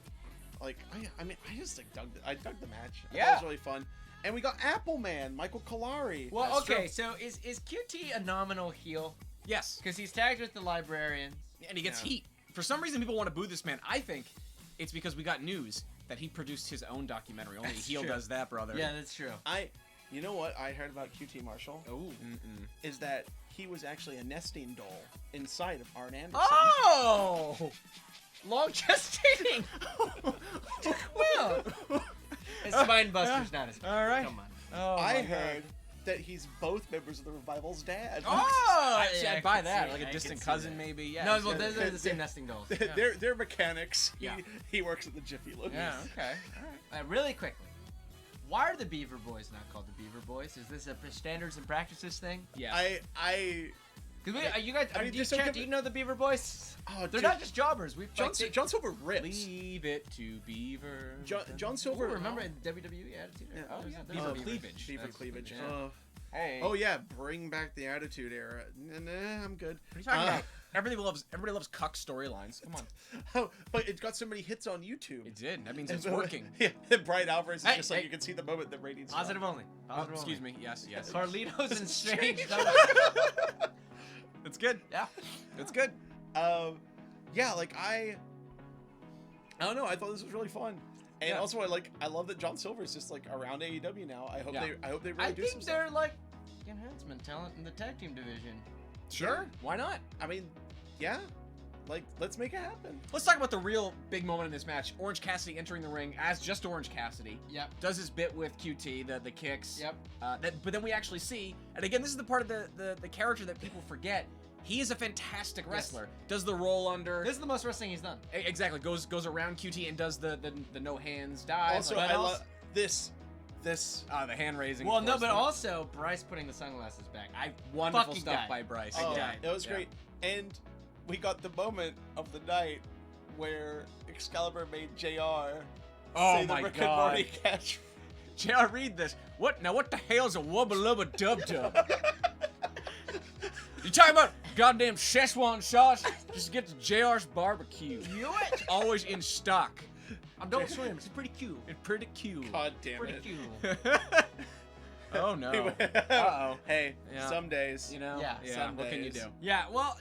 Like I mean, I just like dug the match. I thought Yeah. it was really fun. And we got Appleman, Michael Kalari. Well, That's okay. true. So is QT a nominal heel? Yes. Because he's tagged with the librarians. And he gets Yeah. heat. For some reason, people want to boo this man. I think it's because we got news that he produced his own documentary. Only a That's heel true. does that, brother. Yeah, that's true. You know what I heard about QT Marshall Oh. is that he was actually a nesting doll inside of Arn Anderson. Oh! Long gestating. Well, it's Spinebuster's not as. All right. Come on. Oh, I my heard that he's both members of the Revival's dad. Oh, Actually, yeah, I'd I buy can that. see Like it. a I distant can see cousin, that. maybe. Yeah. No, so- well, they're the same nesting dolls. They're mechanics. Yeah. He works at the Jiffy Lube. Yeah, okay. All right. Really quickly, why are the Beaver Boys not called the Beaver Boys? Is this a standards and practices thing? Yeah. Because you guys, I mean, do you just don't chat, give do you it- know the Beaver Boys? Oh, They're dude, not just jobbers. We've John Silver rips. Leave it to Beaver. John Silver. remember in WWE Attitude Era? Oh, There's yeah, a- Beaver there's a cleavage. Beaver That's- cleavage. yeah. Hey. Oh yeah, bring back the Attitude Era. Nah, I'm good. What are you talking about? Everybody loves cuck storylines. Come on. Oh, but it got so many hits on YouTube. It did. That means it's working. Yeah, Brian Alvarez is Hey, just like hey. you can see the moment the ratings. Positive only. Oh, Positive excuse only. me. Yes. Carlitos and Strange. That's good. Yeah. That's good. Yeah, like I don't know. I thought this was really fun, and Yeah. also I love that John Silver's just like around AEW now. I hope Yeah. they really I do some think stuff. they're like enhancement talent in the tag team division. Sure. Why not? I mean, yeah, like let's make it happen. Let's talk about the real big moment in this match. Orange Cassidy entering the ring as just Orange Cassidy. Yep. Does his bit with QT, the kicks. Yep. But then we actually see, and again, this is the part of the character that people forget. He is a fantastic wrestler. Does the roll under. This is the most wrestling he's done. Exactly. Goes around QT and does the no hands dive. Also, but I also- love this. the hand raising. Well, no, of but course, also Bryce putting the sunglasses back. wonderful fucking stuff died. by Bryce. Oh, died. it was Yeah. great, and we got the moment of the night where Excalibur made JR Oh say the my Rick and God. Morty catch. JR, read this. What the hell's a wubba lubba dub dub? You talking about goddamn Szechuan sauce? Just get to JR's barbecue. Knew it. Always in stock. Adult Swim. It's pretty cute. It's pretty cute. God damn Pretty it. cute. Oh no. Uh-oh. Hey, Yeah. some days. You know? Yeah. Some What can you days. do? Yeah, well,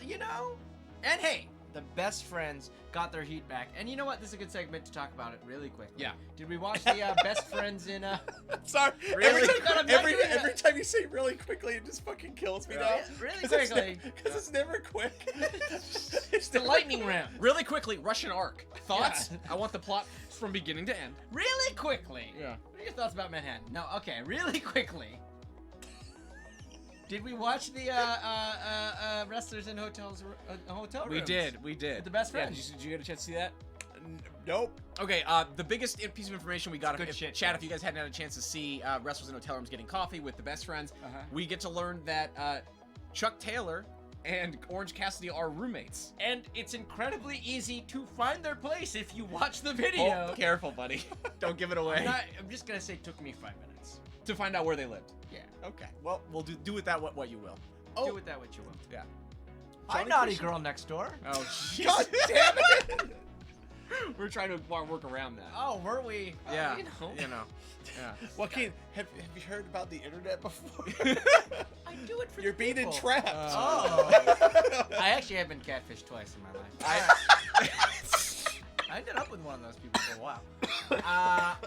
and hey, the best friends got their heat back. And you know what? This is a good segment to talk about it really quickly. Yeah. Did we watch the best friends in Sorry. Really? Every time you say really quickly, it just fucking kills me now. Really quickly. Because it's never quick. It's the lightning round. Really quickly, Russian arc. Thoughts? I want the plot from beginning to end. Really quickly. Yeah. What are your thoughts about Manhattan? No, okay, really quickly. Did we watch the wrestlers in hotel rooms? We did. With the best friends. Yeah, did you get a chance to see that? Nope. Okay, the biggest piece of information we got, Good if, shit, Chad, yeah. if you guys hadn't had a chance to see Wrestlers in Hotel Rooms getting coffee with the best friends, Uh-huh. we get to learn that Chuck Taylor and Orange Cassidy are roommates. And it's incredibly easy to find their place if you watch the video. Oh, careful, buddy. Don't give it away. I'm just gonna say it took me 5 minutes. To find out where they lived. Yeah. Okay. Well, we'll do with that what you will. Do with that what you will. Yeah. I'm Johnny naughty Christian- girl next door. Oh, God damn it! We're trying to work around that. Oh, were we? Yeah. You know. Yeah. Joaquin, have you heard about the internet before? I do it for You're the being people. entrapped. Oh. I actually have been catfished twice in my life. I ended up with one of those people for a while.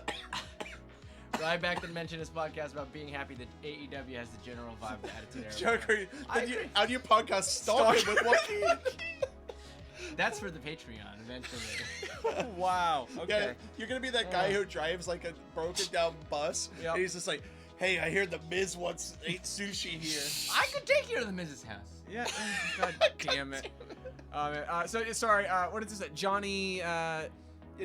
Ryback did mention his podcast about being happy that AEW has the general vibe of the Attitude Era. Joke, are you, I did you, agree. on your podcast, stalking with Joaquin. That's for the Patreon eventually. Wow. Yeah, you're gonna be that guy who drives like a broken down bus, Yep. and he's just like, "Hey, I hear the Miz once ate sushi here." I could take you to the Mrs. House. Yeah. God damn it. Sorry. What is this? Johnny.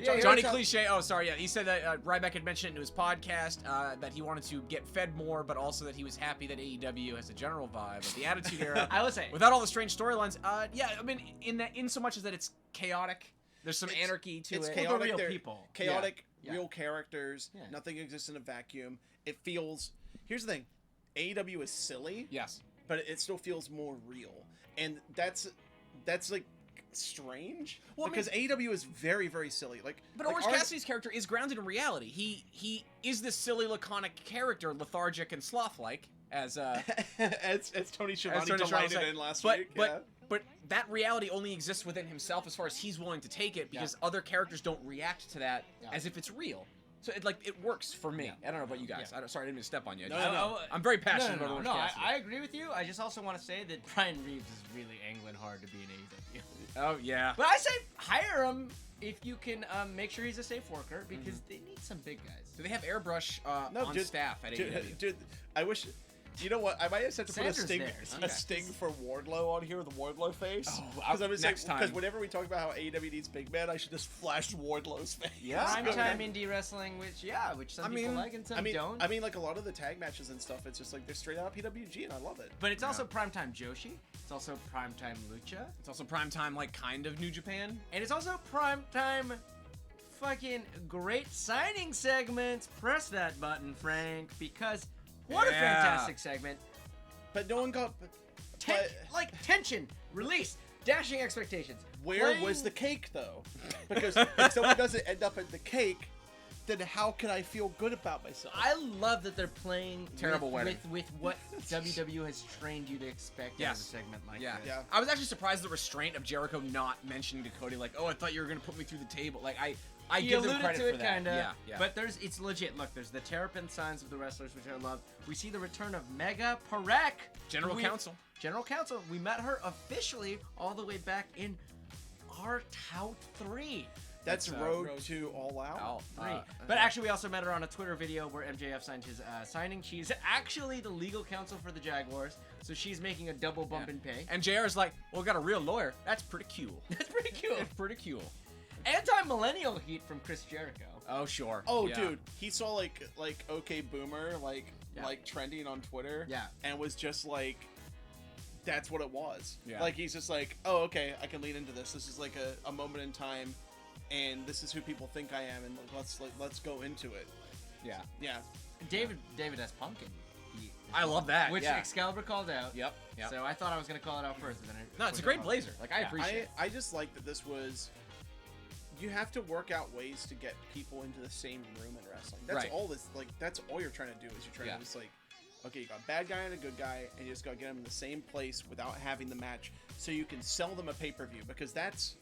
Johnny- Johnny Cliche. Oh, sorry. Yeah, he said that Ryback had mentioned it in his podcast that he wanted to get fed more, but also that he was happy that AEW has a general vibe of the Attitude Era. I would say. Without all the strange storylines. Yeah, I mean, in so much as that it's chaotic. There's some anarchy to it's it. chaotic. real They're people. chaotic, Yeah. real characters. Yeah. Nothing exists in a vacuum. It feels. Here's the thing, AEW is silly, Yes. but it still feels more real, and that's like strange Well, I because AEW is very, very silly. Like, But like Orange our- Cassidy's character is grounded in reality. He is this silly, laconic character, lethargic and sloth-like, as as Tony Schiavone Tony Schiavone delighted said. in last but, week. But but that reality only exists within himself as far as he's willing to take it, because other characters don't react to that as if it's real. So it works for me. I don't know about you guys. Yeah. Sorry, I didn't mean to step on you. No. I'm very passionate about Orange No, Cassidy. I agree with you. I just also want to say that Brian Reeves is really angling hard to be an AEW. Oh yeah. But I say hire him if you can make sure he's a safe worker, because they need some big guys. Do they have airbrush on staff at AEW? Dude, I wish. You know what? I might just have to put Sanders there, so a yeah. sting for Wardlow on here with the Wardlow face. Oh, Because I'm just next time. Because whenever we talk about how AEW needs big man, I should just flash Wardlow's face. Yeah. Primetime indie wrestling, which some people like and some don't. I mean, like a lot of the tag matches and stuff, it's just like they're straight out PWG, and I love it. But it's also primetime Joshi. It's also primetime Lucha. It's also primetime, like kind of New Japan. And it's also primetime fucking great signing segments. Press that button, Frank, because what a Yeah. fantastic segment. But no one got. Tension, release, dashing expectations. Where Playing- was the cake though? Because if someone doesn't end up at the cake, then how can I feel good about myself? I love that they're playing Terrible wedding. with what WWE has trained you to expect out of a segment like Yeah. this. Yeah. I was actually surprised the restraint of Jericho not mentioning to Cody, like, oh, I thought you were gonna put me through the table. Like I He give them alluded credit to for it, that. kinda. Yeah. But it's legit. Look, there's the terrapin signs of the wrestlers, which I love. We see the return of Mega Parek, General who Counsel. General Counsel. We met her officially all the way back in our Tout 3. That's That's, road Road to All Out. But actually, we also met her on a Twitter video where MJF signed his signing. She's actually the legal counsel for the Jaguars, so she's making a double bump in pay. And JR's like, well, got a real lawyer. That's pretty cool. That's pretty cool. It's pretty cool. Anti-millennial heat from Chris Jericho. Oh, sure. Oh, Yeah. dude, he saw like OK Boomer like Yeah. trending on Twitter. Yeah. And was just like, that's what it was. Yeah. Like he's just like, oh, okay, I can lean into this. This is like a moment in time and this is who people think I am, and let's go into it. Yeah. Yeah. David S. Pumpkin. I love that. Which yeah. Excalibur called out. Yep. Yep. So I thought I was going to call it out first. But then No, it's a great blazer. Like, I appreciate it. I just like that this was. You have to work out ways to get people into the same room in wrestling. That's Right. all this. Like, that's all you're trying to do is you're trying to just like, okay, you got a bad guy and a good guy, and you just got to get them in the same place without having the match, so you can sell them a pay-per-view, because that's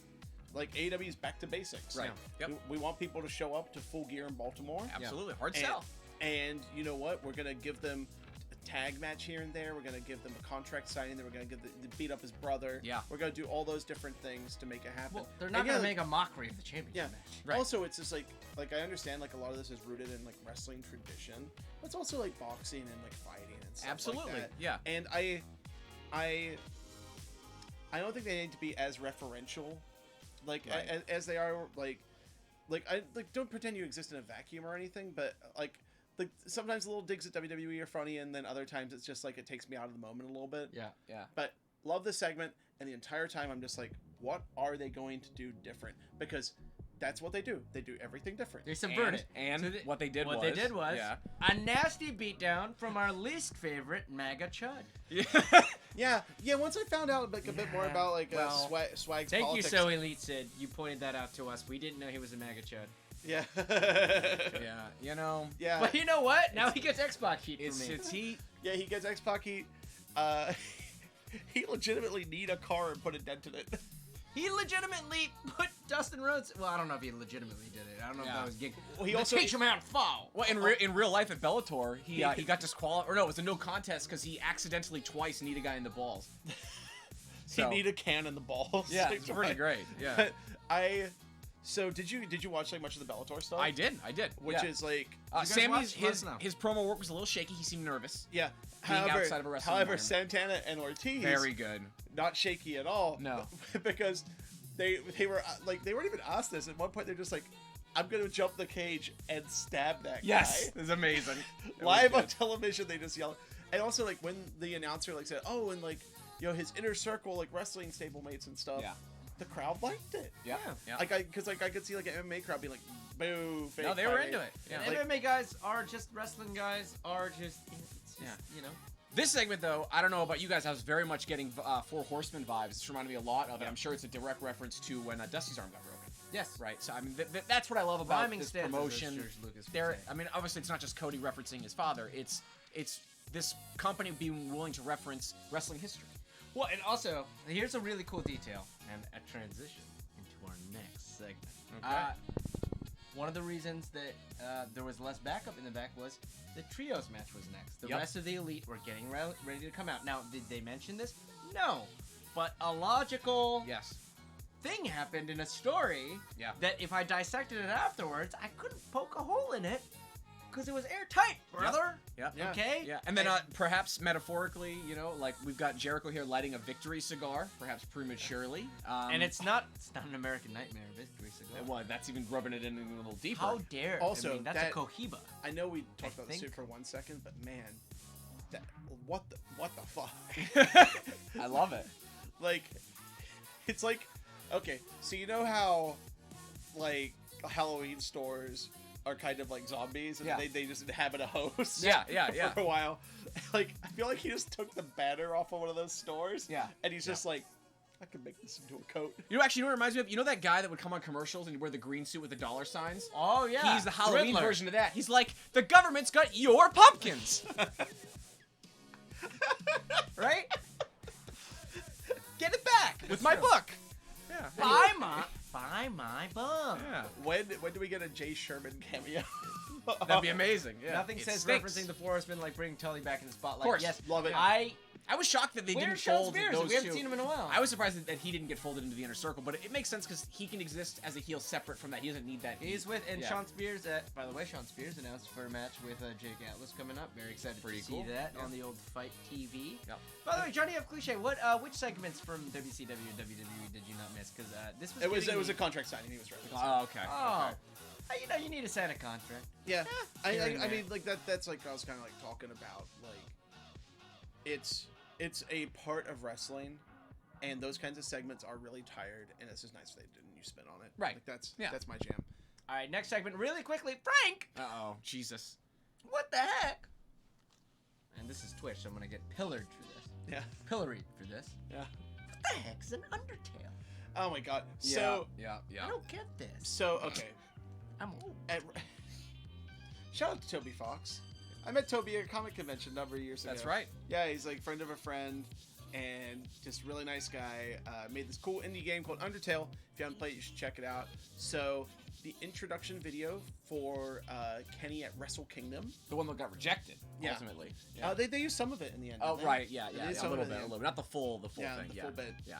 like AEW's back to basics. Right. Yep. We want people to show up to Full Gear in Baltimore. Absolutely. Hard And- sell. And you know what? We're gonna give them a tag match here and there. We're gonna give them a contract signing. Then we're gonna give the beat up his brother. Yeah. We're gonna do all those different things to make it happen. Well, they're not And going to like, make a mockery of the championship Yeah. match. Right. Also, it's just like I understand like a lot of this is rooted in like wrestling tradition, but it's also like boxing and like fighting and stuff Absolutely. like that. Yeah. And I don't think they need to be as referential, like Right. as they are like I like don't pretend you exist in a vacuum or anything, but like sometimes little digs at WWE are funny, and then other times it's just like it takes me out of the moment a little bit. Yeah. Yeah. But love this segment, and the entire time I'm just like, what are they going to do different? Because that's what they do. They do everything different. They subvert it. And So they- what they did What was... they did was Yeah. a nasty beatdown from our least favorite MAGA Chud. Yeah. Once I found out like a bit more Yeah, about like well, Swag's Thank politics. you, So Elite Sid. You pointed that out to us. We didn't know he was a MAGA Chud. Yeah. Yeah. You know... Yeah. But you know what? Now he gets Xbox heat It's from me. he... Yeah, he gets X-Pac heat. He legitimately need a car and put a dent in it. He legitimately put Dustin Rhodes. Well, I don't know if he legitimately did it. I don't know if Yeah. that was gig. Well, he But also- teach him how to fall. Well, in real life at Bellator, he got disqualified. Or no, it was a no contest because he accidentally twice kneed a guy in the balls. He need a can in the balls. Yeah, it's pretty great. Yeah. So did you watch like much of the Bellator stuff? I did. Which yeah. is like you guys Sammy's watch? Let us know. his promo work was a little shaky. He seemed nervous. yeah. Being outside of a wrestling However, environment. Santana and Ortiz Very good. not shaky at all. No. Because they were like they weren't even asked this. At one point they're just like, I'm gonna jump the cage and stab that Yes, guy. it's amazing. It was Live on good. television they just yell. And also like when the announcer like said, oh, and like his inner circle like wrestling stablemates and stuff. Yeah. The crowd liked it. Yeah. Yeah. Like I could see like an MMA crowd being like, boo. Fake No, they were fighting. into it. Yeah. And Like- MMA guys are just wrestling guys. Are just, it's just you know. This segment, though, I don't know about you guys. I was very much getting Four Horsemen vibes. This reminded me a lot of it. I'm sure it's a direct reference to when Dusty's arm got broken. Yes. Right. So I mean, that's what I love about Rhyming this stanzas, promotion. as George Lucas would There, say. I mean, obviously, it's not just Cody referencing his father. It's this company being willing to reference wrestling history. Well, and also, here's a really cool detail and a transition into our next segment. Okay. One of the reasons that there was less backup in the back was the trios match was next. The Yep. rest of the Elite were getting ready to come out. Now, did they mention this? No. But a logical Yes. thing happened in a story Yeah. that if I dissected it afterwards, I couldn't poke a hole in it because it was airtight, brother. Yeah. Yeah. Okay? Yeah, and then perhaps metaphorically, like we've got Jericho here lighting a victory cigar, perhaps prematurely. And it's not an American Nightmare victory cigar. well, that's even rubbing it in a little deeper. How dare? Also, I mean, that's that- a Cohiba. I know we talked about the think- suit for 1 second, but man, what the fuck? I love it. Like, it's like, okay, so you know how, like, Halloween stores are kind of like zombies, and Yeah. they just inhabit a host. Yeah. For a while, like I feel like he just took the banner off of one of those stores. Yeah. And he's just like, I could make this into a coat. You know, actually, you know what it reminds me of? You know that guy that would come on commercials and he'd wear the green suit with the dollar signs? Oh yeah, He's the Halloween Riddler. version of that. He's like, the government's got your pumpkins. Right? Get it back with my true. book. Yeah. Buy my book. Yeah. When do we get a Jay Sherman cameo? That'd be amazing. Yeah. Nothing It says stinks. referencing the Four Horsemen like bringing Tully back in the spotlight. Of course. Yes, Love it. I was shocked that they Where's didn't Sean fold Spears? those We haven't two. seen him in a while. I was surprised that he didn't get folded into the inner circle, but it makes sense because he can exist as a heel separate from that. He doesn't need that. He's with Yeah. Sean Spears. By the way, Sean Spears announced for a match with Jake Atlas coming up. Very excited Pretty to cool. see that Yeah. on the old Fight TV. Yep. By the way, Johnny F. Cliche, which segments from WCW and WWE did you not miss? Because this was It was giving a contract signing. He was right. Oh, okay. Oh, Okay. you need to sign a contract. Yeah, here and I there. mean, like that's like I was kind of like talking about, like it's a part of wrestling, and those kinds of segments are really tired, and it's just nice they did a new spin on it. Right. Like, that's Yeah. my jam. All right, next segment, really quickly. Frank, Uh-oh, Jesus. what the heck? And this is Twitch, so I'm gonna get pillared for this. Yeah. Pilloried for this. Yeah. What the heck's an Undertale? Oh my god. So yeah. I don't get this. so okay. I'm old. Shout out to Toby Fox. I met Toby at a comic convention a number of years ago. That's right. Yeah, he's like friend of a friend, and just really nice guy. Made this cool indie game called Undertale. If you haven't played it, you should check it out. So the introduction video for Kenny at Wrestle Kingdom. The one that got rejected, Yeah. ultimately. Yeah. They used some of it in the end. Oh, didn't they? right, yeah, They yeah, used a some of little it bit, in the end. not the full Yeah, thing. the yeah, full bit. yeah.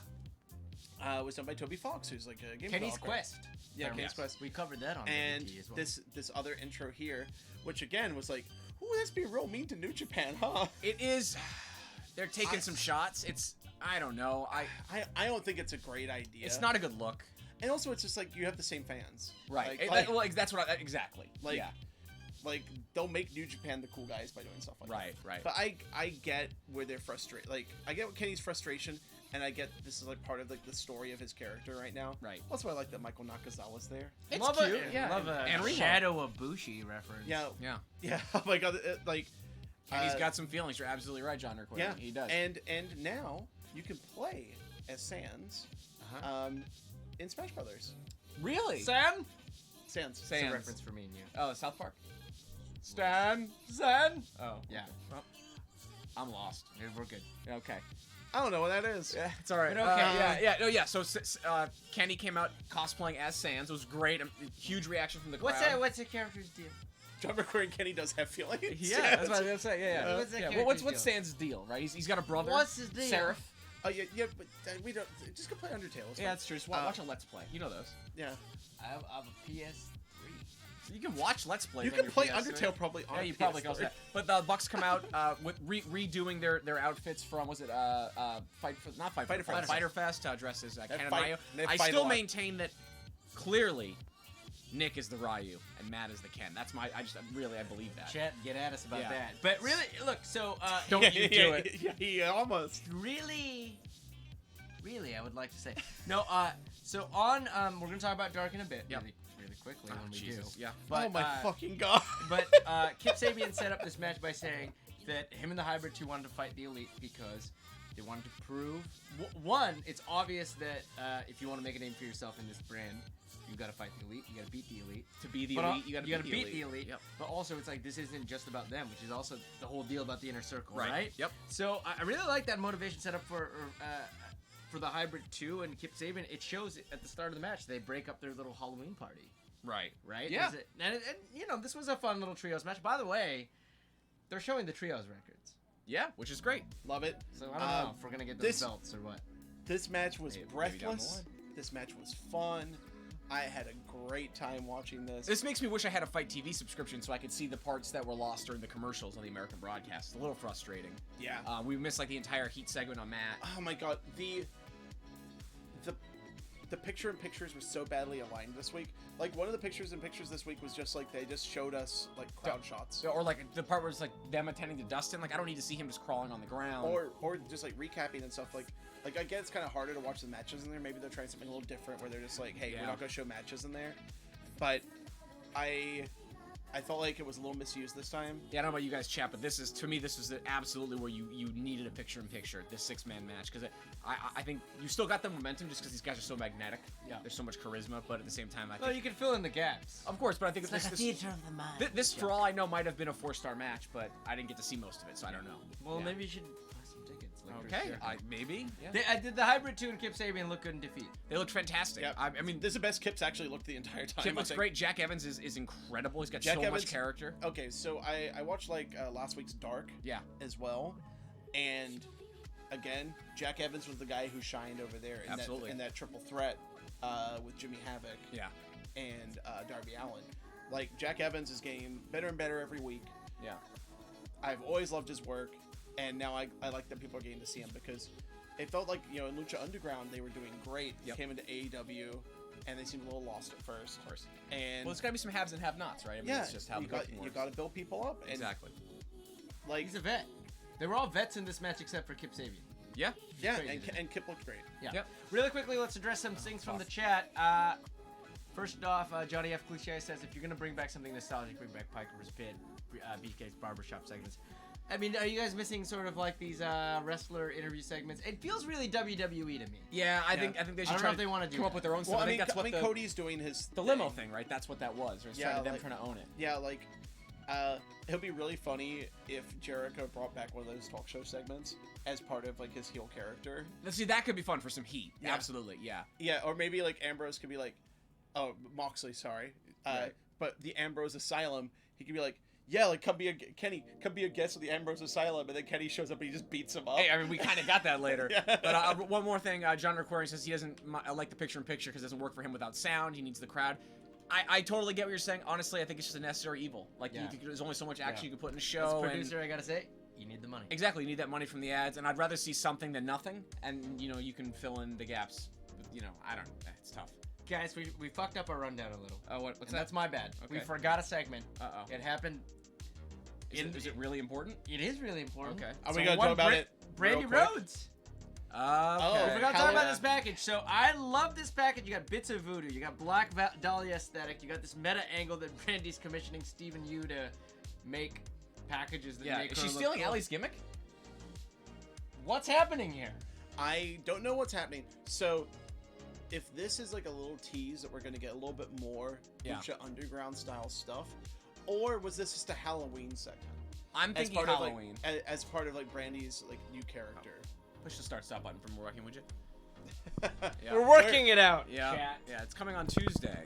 Was done by Toby Fox, who's like a game Kenny's developer. Quest. Yeah, Yes. Kenny's Quest. We covered that on And WT as well. this other intro here, which again was like, ooh, that's being real mean to New Japan, huh? It is. They're taking some shots. It's. I don't know. I don't think it's a great idea. It's not a good look. And also, it's just like you have the same fans, Right. That's what. Exactly. Like, yeah. like they'll make New Japan the cool guys by doing stuff like Right. that. Right. But I get where they're frustrated. Like I get Kenny's frustration, and I get this is like part of like the story of his character right now. Right. That's why I like that Michael Nakazawa's there. It's love cute. Yeah, love a And Remo. Shadow of Bushi reference. Yeah. Yeah. Yeah. Oh my god. Like. And he's got some feelings. You're absolutely right, John Urquhart. Yeah. He does. And now you can play as Sans, in Smash Brothers. really? Sam? Sans. It's a Sans. reference for me and you. Oh, South Park. Zen. Oh. Yeah. Well, I'm lost. Dude, we're good. Okay. I don't know what that is. Yeah, it's all right. But okay. Yeah. So Kenny came out cosplaying as Sans. It was great. Huge reaction from the crowd. What's the character's deal? John McCoy and Kenny does have feelings. Yeah, that's what I was gonna say. Yeah. What's that Yeah. character's What's deal? Sans' deal? Right? He's got a brother. What's his deal? Seraph. Oh yeah, but we don't. Just go play Undertale. It's Yeah, fine. that's true. Just watch a Let's Play. You know those. Yeah. I have a PS3. So you can watch Let's Plays. You on can your play PS3. Undertale probably on. Yeah, you probably can PS3. also that. But the Bucks come out with redoing their outfits from Fighter Fest dresses. Ken and Ryu. they I fight a still lot. maintain that clearly Nick is the Ryu and Matt is the Ken. That's my. I believe that. Chat, get at us about Yeah. that. But really, look, so Don't Yeah, you do yeah, it? Yeah, he almost. really, I would like to say no. So on, we're gonna talk about Dark in a bit, Yep. really quickly Oh, when we Jesus. do. Yeah. But, oh my uh, fucking god. But Kip Sabian set up this match by saying that him and the Hybrid 2 wanted to fight the Elite because they wanted to prove one. It's obvious that if you want to make a name for yourself in this brand, you got to fight the Elite. You got to beat the Elite. To be the But, elite, you got to beat the Elite. Yep. But also, it's like this isn't just about them, which is also the whole deal about the Inner Circle, right? Yep. So I really like that motivation set up for the Hybrid 2 and Kip Sabian. It shows at the start of the match they break up their little Halloween party, Right. right? Yeah. And you know, this was a fun little trios match. By the way, they're showing the trios records, Yeah, which is great. Love it. so I don't know if we're gonna get those belts or what. This match was Maybe down the breathless. line. This match was fun. I had a great time watching this. This makes me wish I had a Fight TV subscription so I could see the parts that were lost during the commercials on the American broadcast. It's a little frustrating. Yeah. We missed like the entire Heat segment on Matt. Oh my god, the picture in pictures were so badly aligned this week. Like one of the pictures in pictures this week was just like they just showed us like crowd shots, Or like the part where it's like them attending to Dustin. Like I don't need to see him just crawling on the ground. or just like recapping and stuff. Like I get it's kind of harder to watch the matches in there. Maybe they're trying something a little different where they're just like, hey, Yeah. we're not gonna show matches in there. But I felt like it was a little misused this time. Yeah, I don't know about you guys, chat, but this is absolutely where you needed a picture-in-picture, this six-man match, because I think you still got the momentum just because these guys are so magnetic. Yeah. There's so much charisma, but at the same time, I Well, think, you can fill in the gaps. of course, but I think It's like a this theater of the mind. this for all I know might have been a 4-star match, but I didn't get to see most of it, so I don't know. Well, Yeah. maybe you should buy some tickets. Like Chris Okay, Jericho. maybe. Yeah. Did the Hybrid 2 and Kip Sabian look good in defeat? They look fantastic. Yeah. I mean, This is the best Kip's actually looked the entire time. Kip I looks think. great. Jack Evans is incredible. He's got Jack so Evans- much character. Okay, so I watched like last week's Dark Yeah. as well, and again, Jack Evans was the guy who shined over there in Absolutely. that triple threat with Jimmy Havoc Yeah. and Darby Allin. Like Jack Evans is getting better and better every week. Yeah. I've always loved his work, and now I like that people are getting to see him because it felt like, you know, in Lucha Underground they were doing great. Yep. Came into AEW, and they seemed a little lost at first. Of course. And Well, it's got to be some haves and have-nots, right? I mean, yeah, it's just how you the got booking you works. got to build people up. And Exactly. like He's a vet. They were all vets in this match except for Kip Sabian. Yeah. Yeah, crazy. and Kip looked great. Yeah. Yep. Really quickly, let's address some things from the chat. First off, Johnny F. Cliche says, if you're going to bring back something nostalgic, bring back Piker's Pit, BK's Barbershop segments. I mean, are you guys missing sort of like these wrestler interview segments? It feels really WWE to me. Yeah, I think they should I don't try know if they want to do come up that. with their own stuff. Well, I think that's what Cody's doing his the limo thing, right? That's what that was. Or it's Yeah, them trying to own it. Yeah, like, it'll be really funny if Jericho brought back one of those talk show segments as part of like his heel character. Let's see, that could be fun for some heat. Yeah. Absolutely, yeah. Yeah, or maybe like Ambrose could be like, oh, Moxley, sorry, Right. but the Ambrose Asylum, he could be like, yeah, like come be a guest of the Ambrose Asylum, and then Kenny shows up and he just beats him up. Hey, I mean, we kind of got that later. Yeah. But one more thing, John Aquarian says he doesn't like the picture-in-picture because it doesn't work for him without sound. He needs the crowd. I totally get what you're saying. Honestly, I think it's just a necessary evil. Like, there's only so much action you can put in a show. As producer, I gotta say, you need the money. Exactly, you need that money from the ads, and I'd rather see something than nothing, and, you can fill in the gaps. But, I don't know. It's tough. Guys, we fucked up our rundown a little. Oh, what's And that? that's my bad. We Okay. forgot a segment. Uh-oh. It happened. Is it really important? It is really important. Okay. Are we gonna talk about it? Brandy real quick? Rhodes. Okay. We forgot to hell talk about yeah. this package. So I love this package. You got bits of voodoo. You got Black Dahlia aesthetic. You got this meta angle that Brandy's commissioning Stephen Yu to make packages that Yeah, make is her she look stealing cool. Allie's gimmick? What's happening here? I don't know what's happening. So, if this is like a little tease that we're gonna get a little bit more Yeah. Lucha Underground style stuff, or was this just a Halloween segment? I'm As thinking part Halloween. of like, as part of like Brandy's like new character. Push the start-stop button from working, would you? Yeah. We're working it out. Yeah, Chat. yeah, it's coming on Tuesday.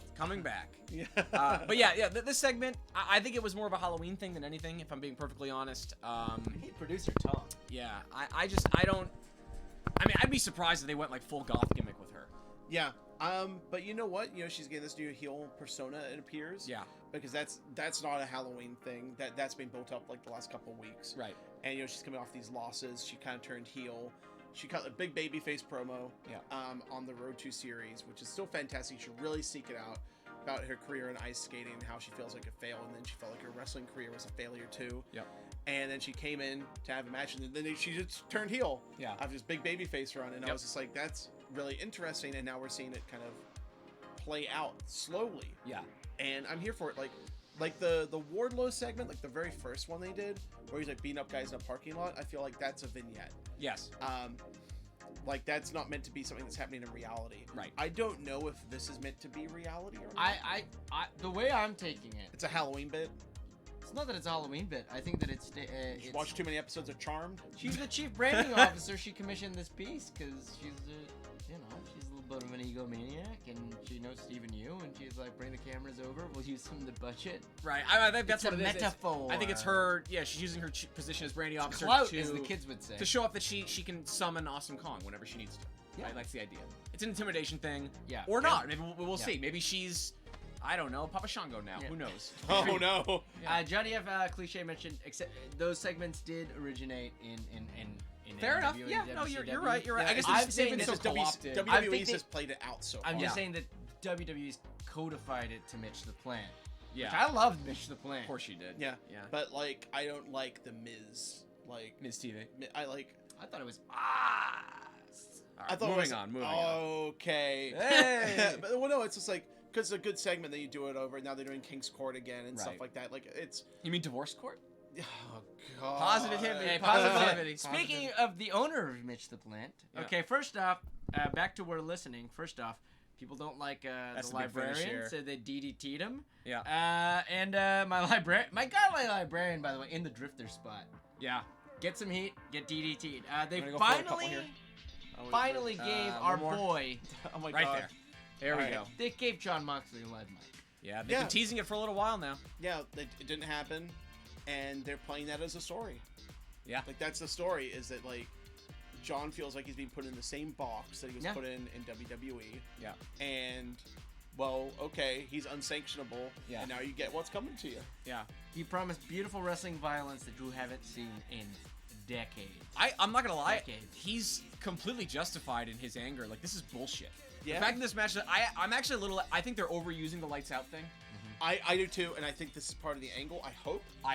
It's coming back. Yeah. But yeah, this segment, I think it was more of a Halloween thing than anything, if I'm being perfectly honest. Hey, producer Tom. Yeah, I don't. I mean, I'd be surprised if they went like full goth gimmick with her. Yeah. But you know what? She's getting this new heel persona, it appears. Yeah. Because that's not a Halloween thing. That's been built up like the last couple of weeks. Right. And she's coming off these losses. She kind of turned heel. She cut a big babyface promo. Yeah. On the Road to series, which is still fantastic. You should really seek it out about her career in ice skating and how she feels like a fail, and then she felt like her wrestling career was a failure too. Yep. And then she came in to have a match, and then she just turned heel. Yeah. After this big babyface run, and I Yep. was just like, that's really interesting. And now we're seeing it kind of play out slowly. Yeah. And I'm here for it. Like the Wardlow segment, like the very first one they did, where he's like beating up guys in a parking lot. I feel like that's a vignette. Yes. Like that's not meant to be something that's happening in reality. Right. I don't know if this is meant to be reality or not. I the way I'm taking it, It's a Halloween bit. it's not that it's a Halloween bit. I think that it's You watch too many episodes of Charmed. she's the chief branding officer. She commissioned this piece because she's she's a little bit of an egomaniac, and she knows Stephen Yu, and she's like, bring the cameras over. We'll use some of the budget. Right. I think that's It's what a it is. metaphor. I think it's her. Yeah, she's using her position as Brandy officer Clout, to as the kids would say. to show off that she can summon Awesome Kong whenever she needs to. Yeah. Right? That's the idea. It's an intimidation thing. Yeah. Or Yeah. not. Maybe we'll Yeah. see. Maybe she's, I don't know, Papa Shango now. Yeah. Who knows? Oh no. Johnny F. Cliche mentioned, except those segments did originate in Fair enough. NWO Yeah. and No, you're WCW. right. You're right. Yeah, I guess I'm it's saying been this so is co-opted. I think WWE's they- just played it out so I'm far. just saying that WWE's codified it to Mitch the Plant. Yeah. Which I loved Mitch the Plant. Of course she did. Yeah. Yeah. But like, I don't like the Miz. Like, Ms. TV. I like. I thought it was All I right, thought moving it was, on. Moving on. Okay. Hey! But well, no, it's just like because it's a good segment that you do it over. Now they're doing King's Court again and stuff Right. like that. Like it's. You mean divorce court? Oh god. Positivity. Hey, Positivity. Speaking of the owner of Mitch the Plant, Yeah. okay, first off, back to we're listening. First off, people don't like That's the the big finish librarian, here. so they DDT'd him. Yeah. And my librarian, by the way, in the drifter spot. Yeah. Get some heat, get DDT'd. They Wanna go for a couple finally, here? finally gave one our more. boy, Oh my Right god. there. There we All right. go. they gave John Moxley a live mic. Yeah. They've Yeah. been teasing it for a little while now. Yeah, it didn't happen, and they're playing that as a story. Yeah. Like that's the story. Is that like John feels like he's being put in the same box that he was Yeah. put in WWE. Yeah. And well, okay, he's unsanctionable. Yeah. And now you get what's coming to you. Yeah. He promised beautiful wrestling violence that you haven't seen in decades. I'm not gonna lie. Decades. He's completely justified in his anger. Like this is bullshit. Yeah. The fact in this match, I'm actually a little. I think they're overusing the lights out thing. I do too, and I think this is part of the angle. I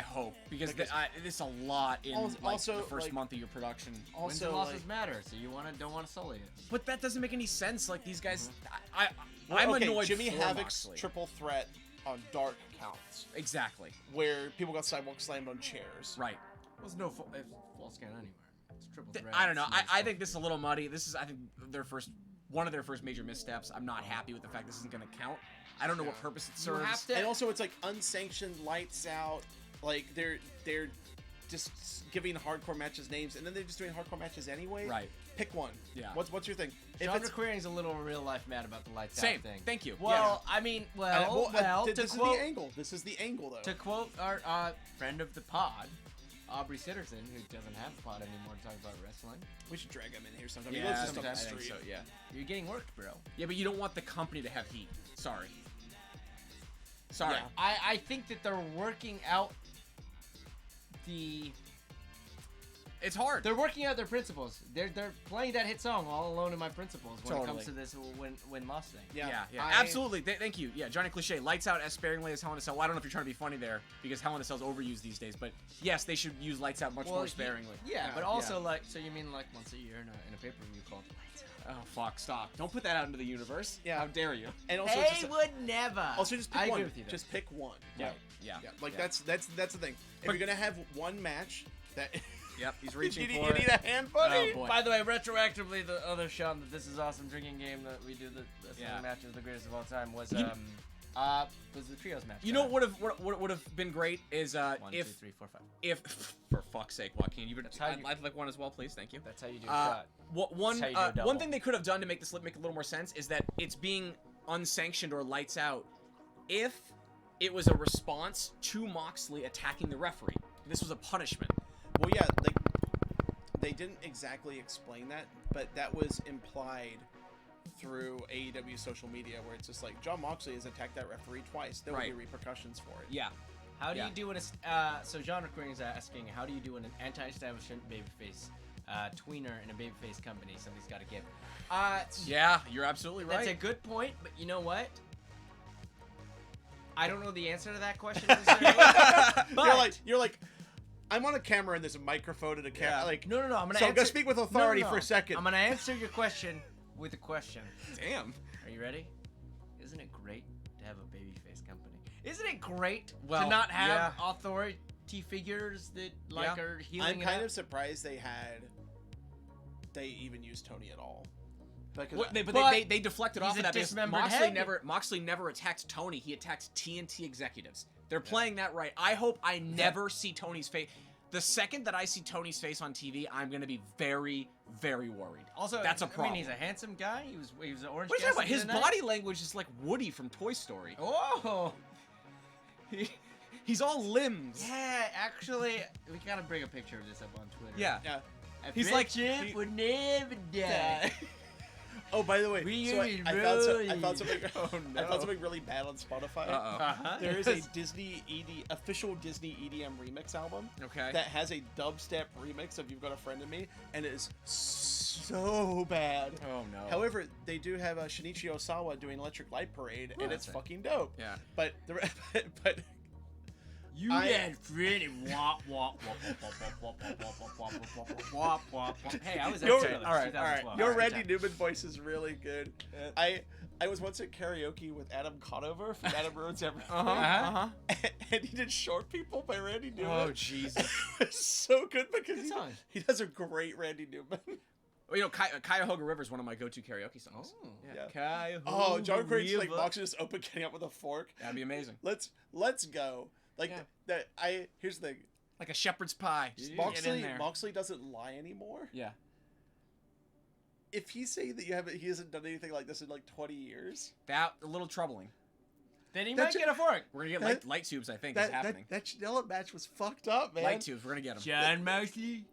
hope because this is a lot in also, the first like, month of your production. Wins and losses matter, so you don't want to sully it. But that doesn't make any sense. Like these guys, I'm okay, annoyed. Jimmy for Havoc's Moxley. triple threat on Dark counts, Exactly. where people got sidewalk slammed on chairs. Right. There's no false count anywhere. It's triple threat. I don't know. I think this is a little muddy. This is, I think, one of their first major missteps. I'm not happy with the fact this isn't going to count. I don't know what purpose it serves. have to- And also, it's like unsanctioned, lights out. Like they're just giving hardcore matches names, and then they're just doing hardcore matches anyway. Right. Pick one. Yeah. What's your thing? John McQuarrie's a little real life mad about the lights Same. out thing. Thank you. Well, I mean, this to is quote, the angle. This is the angle, though. to quote our friend of the pod, Aubrey Sitterson, who doesn't have a pod anymore to talk about wrestling. We should drag him in here sometime. Yeah, he lives just up the I think street. so, yeah. You're getting worked, bro. Yeah, but you don't want the company to have heat. Sorry. Sorry. Yeah. I think that they're working out It's hard. They're working out their principles. They're playing that hit song "All Alone in My Principles" when it comes to this win-loss thing. Yeah. Absolutely. Thank you. Yeah, Johnny Cliche. Lights out as sparingly as Hell in a Cell. Well, I don't know if you're trying to be funny there because Hell in a Cell's overused these days, but yes, they should use lights out much more sparingly. But also so you mean like once a year in a pay-per-view called Lights Out? Oh fuck! Stop! Don't put that out into the universe. Yeah. How dare you? And also, They would never. Also, just pick I one. agree with you, though. Just pick one. Yeah. Right. Yeah. Like that's the thing. If you're gonna have one match that. Yep. He's reaching you for need it. a hand, buddy. Oh, boy. By the way, retroactively, the other Sean that This Is Awesome drinking game that we do the matches the greatest of all time was the trios match. You know what would have been great is 1, if 2, 3, 4, 5. if for fuck's sake, Joaquin, I'd like one as well, please. Thank you. That's how you do a shot. One That's how you do a double. one thing they could have done to make this make a little more sense is that it's being unsanctioned or lights out. If it was a response to Moxley attacking the referee, this was a punishment. Well, yeah, like they didn't exactly explain that, but that was implied through AEW social media, where it's just like John Moxley has attacked that referee twice. There will be repercussions for it. Yeah. How do you do so John McQuarrie is asking, how do you do an anti-establishment babyface tweener in a babyface company? Somebody's got to give. Yeah, you're absolutely right. That's a good point, but you know what? I don't know the answer to that question necessarily. But You're like, I'm on a camera and there's a microphone and a camera. Yeah. Like, no, I'm gonna. So I'm gonna speak with authority for a second. I'm gonna answer your question with a question. Damn. Are you ready? Isn't it great to have a babyface company? Isn't it great to Well, not have authority figures that are healing? I'm kind of surprised they even used Tony at all. Because They deflected he's off of a that because dismembered Moxley head. Moxley never attacked Tony. He attacked TNT executives. They're playing that right. I hope I never see Tony's face. The second that I see Tony's face on TV, I'm gonna be very, very worried. Also, that's a problem. I mean, he's a handsome guy. He was an orange. What are you talking about? His Cassidy body language is like Woody from Toy Story. Oh. He's all limbs. Yeah, actually, we gotta bring a picture of this up on Twitter. Yeah. A He's like- friendship would never die. Oh, by the way, We so use I found something. Oh, I no. found something really bad on Spotify. Uh-oh. There is a official Disney EDM remix album Okay. that has a dubstep remix of "You've Got a Friend in Me," and it is so bad. Oh no. However, they do have Shinichi Osawa doing Electric Light Parade, and it's that's right. fucking dope. Yeah. But but You had Freddy wop wop wop wop wop wop wop wop wop wop wop. Hey, I was your, actually all right. 2012. Your All right, Randy Newman voice is really good. I was once at karaoke with Adam Conover from Adam Ruins Everything. And he did Short People by Randy Newman. Oh Jesus. It's so good because Good song. he does a great Randy Newman. Well, you know, Cuyahoga River is one of my go-to karaoke songs. Oh. Yeah. Cuyahoga Oh, John Crane's like River. Moxley just open getting up with a fork. That'd be amazing. Let's go. Like Yeah. here's the thing. Like a shepherd's pie. Just get in there. Moxley doesn't lie anymore. Yeah. If he's saying that he hasn't done anything like this in like 20 years. That a little troubling. Then he That's might get a fork. We're gonna get light tubes, I think, is happening. That Janela match was fucked up, man. Light tubes, we're gonna get them. John Moxley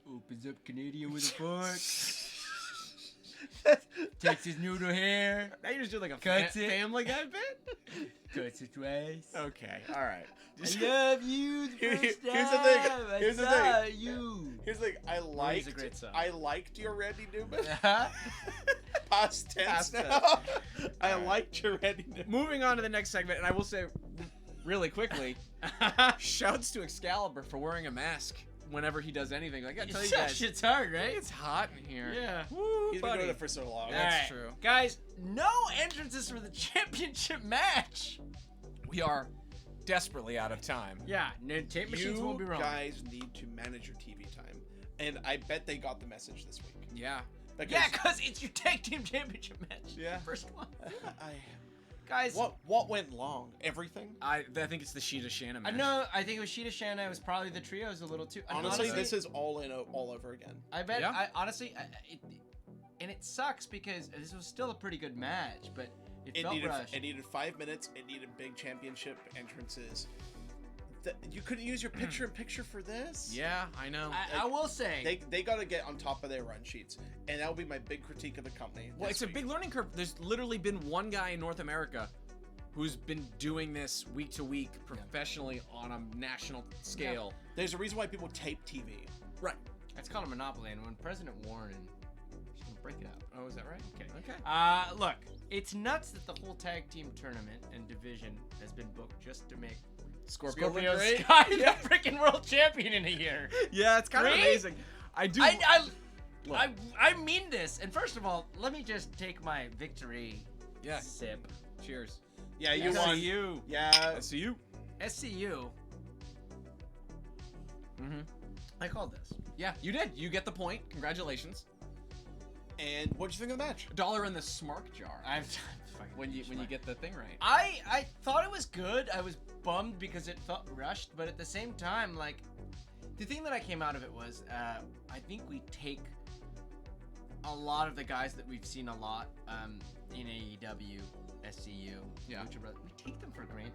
opens up Canadian with a fork. Takes his noodle hair. Now you're just doing like a Cuts it. Family Guy bit? Cuts it twice. Okay, alright. I love you the Here- first here's the thing. time I Here's the saw thing. you. Here's the thing. a great song. I liked your Randy Newman. Uh-huh. past tense Past now. I Alright. liked your readiness. Moving on to the next segment, and I will say really quickly, shouts to Excalibur for wearing a mask whenever he does anything. Like, I gotta tell you guys, Shit's hard, right? it's hot in here. Yeah. Woo, He's been buddy. doing it for so long. That's Alright. true. Guys, no entrances for the championship match. We are desperately out of time. Yeah, no, tape machines You won't be wrong. guys need to manage your TV time, and I bet they got the message this week. Yeah. Because, Yeah, because it's your tag team championship match. Yeah. First one. I, Guys, what went long? Everything. I think it's the Sheeta Shanna I match. know, I think it was Sheeta Shanna. It was probably the trios a little too. And Honestly, this is all over again. I bet. Yeah. And it sucks because this was still a pretty good match, but it felt needed rushed. 5 minutes. It needed big championship entrances. You couldn't use your picture-in-picture for this. Yeah, I know. I will say. They got to get on top of their run sheets, and that will be my big critique of the company. Well, this it's a week. big learning curve. There's literally been one guy in North America who's been doing this week to week professionally on a national scale. There's a reason why people tape TV. Right. It's called a monopoly, and when President Warren, she's gonna break it up. Oh, is that right? Okay. Look, it's nuts that the whole tag team tournament and division has been booked just to make Scorpio Scorpio great. Sky the freaking world champion in a year. Yeah, it's kind of Really? amazing. I do. Look. I mean this. And first of all, let me just take my victory Yeah. sip. Cheers. Yeah, you Yes. won. SCU. Yeah. I see you. SCU. Mm-hmm. I called this. Yeah, you did. You get the point. Congratulations. And what'd you think of the match? $1 in the Smark jar. I've when you get the thing right. I thought it was good. I was bummed because it felt rushed, but at the same time, like, the thing that I came out of it was, I think we take a lot of the guys that we've seen a lot in AEW, SCU, Yeah. Lucha Brothers, we take them for granted.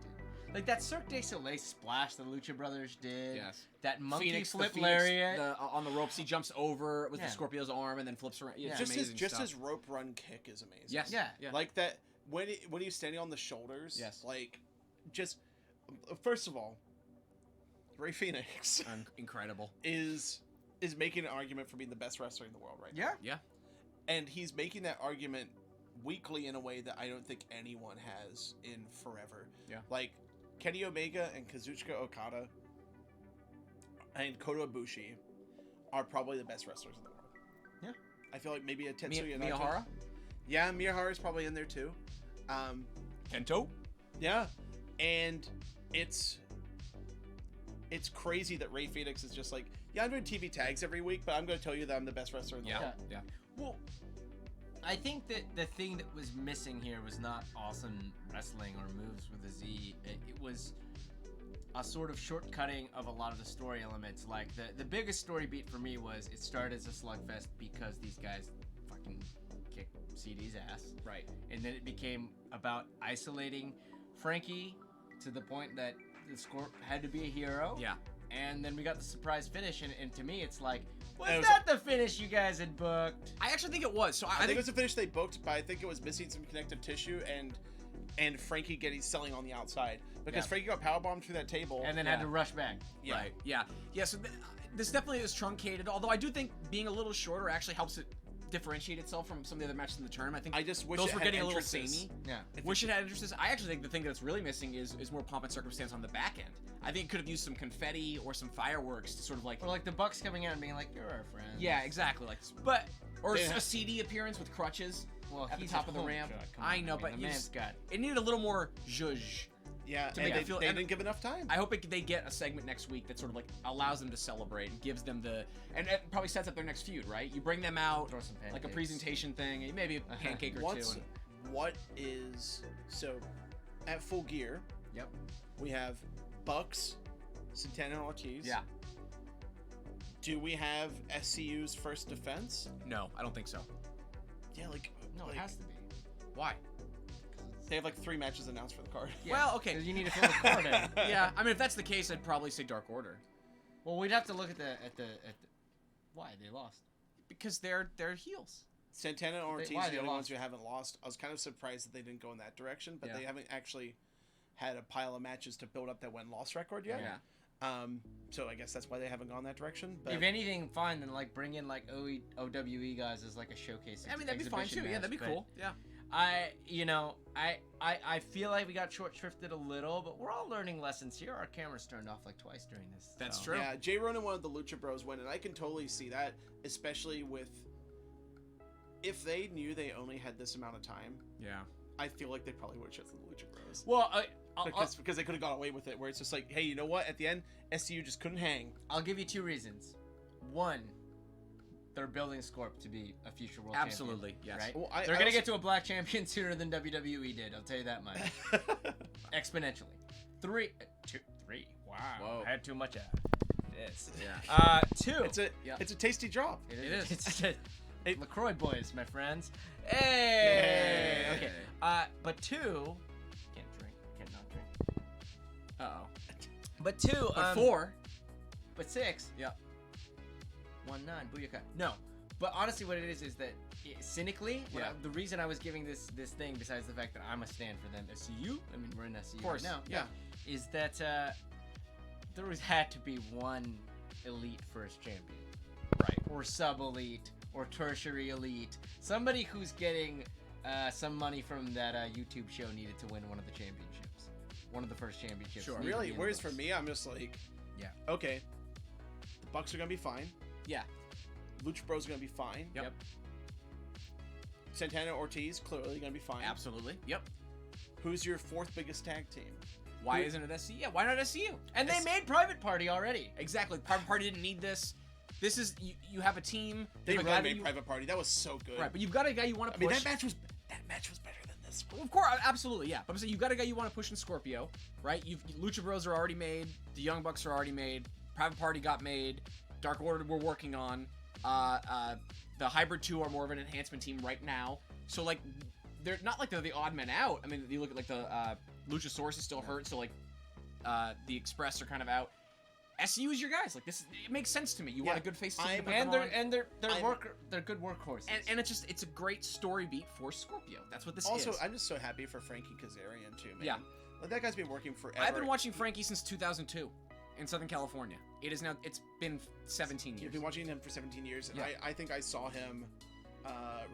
Like that Cirque du Soleil splash the Lucha Brothers did. Yes. That monkey Phoenix, flip the Phoenix, lariat. on the ropes, he jumps over with Yeah. the Scorpio's arm and then flips around. Yeah, it's Just amazing stuff. his rope run kick is amazing. Yes. Yeah. Yeah. Like that when he's standing on the shoulders. Yes. Like, just first of all, Rey Fenix Incredible. is making an argument for being the best wrestler in the world right now. Yeah. Yeah. And he's making that argument weekly in a way that I don't think anyone has in forever. Yeah. Like Kenny Omega and Kazuchika Okada and Kota Ibushi are probably the best wrestlers in the world. Yeah. I feel like maybe a Tetsuya Naito. Miyahara? Yeah, Miyahara's probably in there too. Kento? Yeah. And it's crazy that Rey Fenix is just like, yeah, I'm doing TV tags every week, but I'm going to tell you that I'm the best wrestler in the world. Yeah. Well, I think that the thing that was missing here was not awesome wrestling or moves with a Z. It was a sort of shortcutting of a lot of the story elements. Like the biggest story beat for me was it started as a slugfest because these guys fucking kicked CD's ass. Right. And then it became about isolating Frankie to the point that the Scorp had to be a hero. Yeah. And then we got the surprise finish, and to me, it's like, was It was- that the finish you guys had booked? I actually think it was. So I think it was the finish they booked, but I think it was missing some connective tissue and Frankie selling on the outside because Yeah. Frankie got powerbombed through that table And then had to rush back. Yeah. Right. Yeah. Yeah. So this definitely is truncated. Although I do think being a little shorter actually helps it differentiate itself from some of the other matches in the tournament. I think I just wish those it were had getting a little entrances. samey. Yeah. Wish it had entrances. I actually think the thing that's really missing is more pomp and circumstance on the back end. I think it could have used some confetti or some fireworks to sort of like. Or like the Bucks coming out and being like, "You're our friend." Yeah, exactly. Like, But or Yeah. a CD appearance with crutches. well, At the he's top of the home, ramp. Chuck. Come I on, know, mean, but the you man's just- got. It needed a little more zhuzh. Yeah, To and make they, it feel- they and- didn't give enough time. I hope they get a segment next week that sort of like allows them to celebrate and gives them and it probably sets up their next feud, right? You bring them out Throw some like a pancakes. presentation thing, maybe a pancake or What's two. what is so at Full Gear? Yep. We have Bucks, Santana and Ortiz. Yeah. Do we have SCU's first defense? No, I don't think so. Yeah, like No, like, it has to be. Why? they have like 3 matches announced for the card. Yeah, Well, okay. Because you need to fill the card in. Yeah, I mean, if that's the case, I'd probably say Dark Order Well, we'd have to look at the why they lost. because they're heels. Santana and Ortiz why are they the only ones lost? who haven't lost. I was kind of surprised that they didn't go in that direction, but Yeah. they haven't actually had a pile of matches to build up that win-loss record yet. Yeah. So I guess that's why they haven't gone that direction. But If anything, fine, then like bring in like OWE guys as like a showcase. I mean, that'd be fine too. exhibition Yeah, that'd be match, cool. Yeah. I feel like we got short shrifted a little, but we're all learning lessons here. Our cameras turned off like twice during this. That's so. true. yeah, Jay Ronan wanted the Lucha Bros win, and I can totally see that, especially with if they knew they only had this amount of time. Yeah. I feel like they probably would have chosen the Lucha Bros. Well, Because they could have got away with it, where it's just like, hey, you know what? At the end, SCU just couldn't hang. I'll give you 2 reasons. One, they're building Scorp to be a future world Absolutely, champion. yes. Right? Well, They're going to get to a black champion sooner than WWE did. I'll tell you that much. Exponentially. 3. Wow. Whoa. I had too much of this. Yeah. 2. It's a tasty drop. It is. It's LaCroix boys, my friends. Hey. Okay. But 2. Can't drink. Can't not drink. Uh-oh. But 2. But 4. But 6. Yep. 1-9. Booyaka. No. But honestly, what it is that cynically, the reason I was giving this thing, besides the fact that I'm a stand for them, SCU. I mean, we're in SCU Of course. right now. Yeah. Is that there had to be one elite first champion, Right. or sub elite, or tertiary elite, somebody who's getting some money from that YouTube show needed to win one of the championships, one of the first championships. Sure. needed to Really? be in the Whereas for books. me, I'm just like, Yeah. okay, the Bucks are gonna be fine. Yeah. Lucha Bros are gonna be fine. Yep. Santana Ortiz clearly gonna be fine. Absolutely. Yep. Who's your 4th biggest tag team? Why isn't it SCU? Yeah, why not SCU? And they made Private Party already. Exactly. Private Party didn't need this. This is you have a team. They you have a really guy that made you- Private Party. That was so good. Right, but you've got a guy you want I to mean, push. that match was better than this one. Of course, absolutely, yeah. But I'm saying you've got a guy you want to push in Scorpio, right? Lucha Bros are already made. The Young Bucks are already made. Private Party got made. Dark Order we're working on. The Hybrid 2 are more of an enhancement team right now. So like, they're not like they're the odd men out. I mean, you look at like the Luchasaurus is still hurt, so like the Express are kind of out. SCU is your guys. Like this, it makes sense to me. You want a good face team to put them on. They're good workhorses. And it's a great story beat for Scorpio. That's what this Also, is. I'm just so happy for Frankie Kazarian too, man. Yeah. Like, that guy's been working forever. I've been watching Frankie since 2002 in Southern California. It's been 17 years. You've been watching him for 17 years, and Yeah. I think I saw him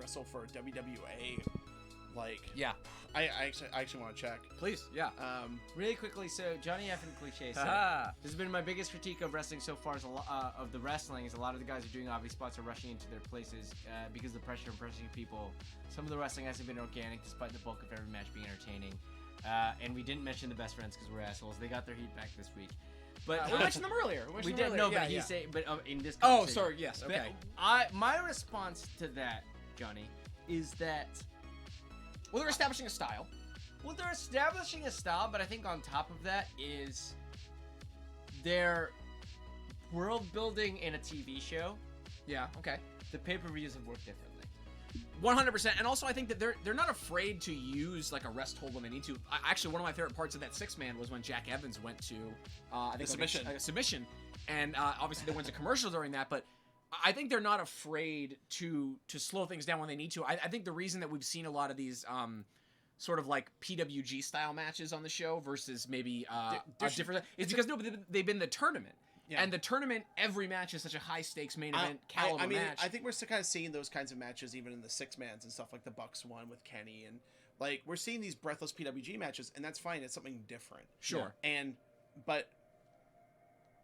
wrestle for WWA. Like, Yeah. I actually want to check. Please. Yeah. Really quickly, so Johnny F and Cliche said, Haha. this has been my biggest critique of wrestling so far. Is a lot of the guys are doing obvious spots are rushing into their places because of the pressure of pressing people. Some of the wrestling hasn't been organic, despite the bulk of every match being entertaining. And we didn't mention the best friends because we're assholes. They got their heat back this week. But We mentioned them earlier. we did no, Yeah, but he yeah. said, but in this. Oh, conversation. sorry. Yes. But Okay. my response to that, Johnny, is that. Well, they're establishing a style. Well, they're establishing a style, but I think on top of that is their world building in a TV show. Yeah. Okay. The pay-per-views have worked differently. 100%. And also, I think that they're not afraid to use like a rest hold when they need to. Actually, one of my favorite parts of that 6-man was when Jack Evans went to I think The submission, and obviously there was a commercial during that, but. I think they're not afraid to slow things down when they need to. I think the reason that we've seen a lot of these sort of like PWG style matches on the show versus maybe different is because they've been the tournament. Yeah. And the tournament, every match is such a high stakes main event caliber I mean, match. I think we're still kind of seeing those kinds of matches even in the 6-mans and stuff, like the Bucks one with Kenny, and like we're seeing these breathless PWG matches, and that's fine. It's something different. Sure. But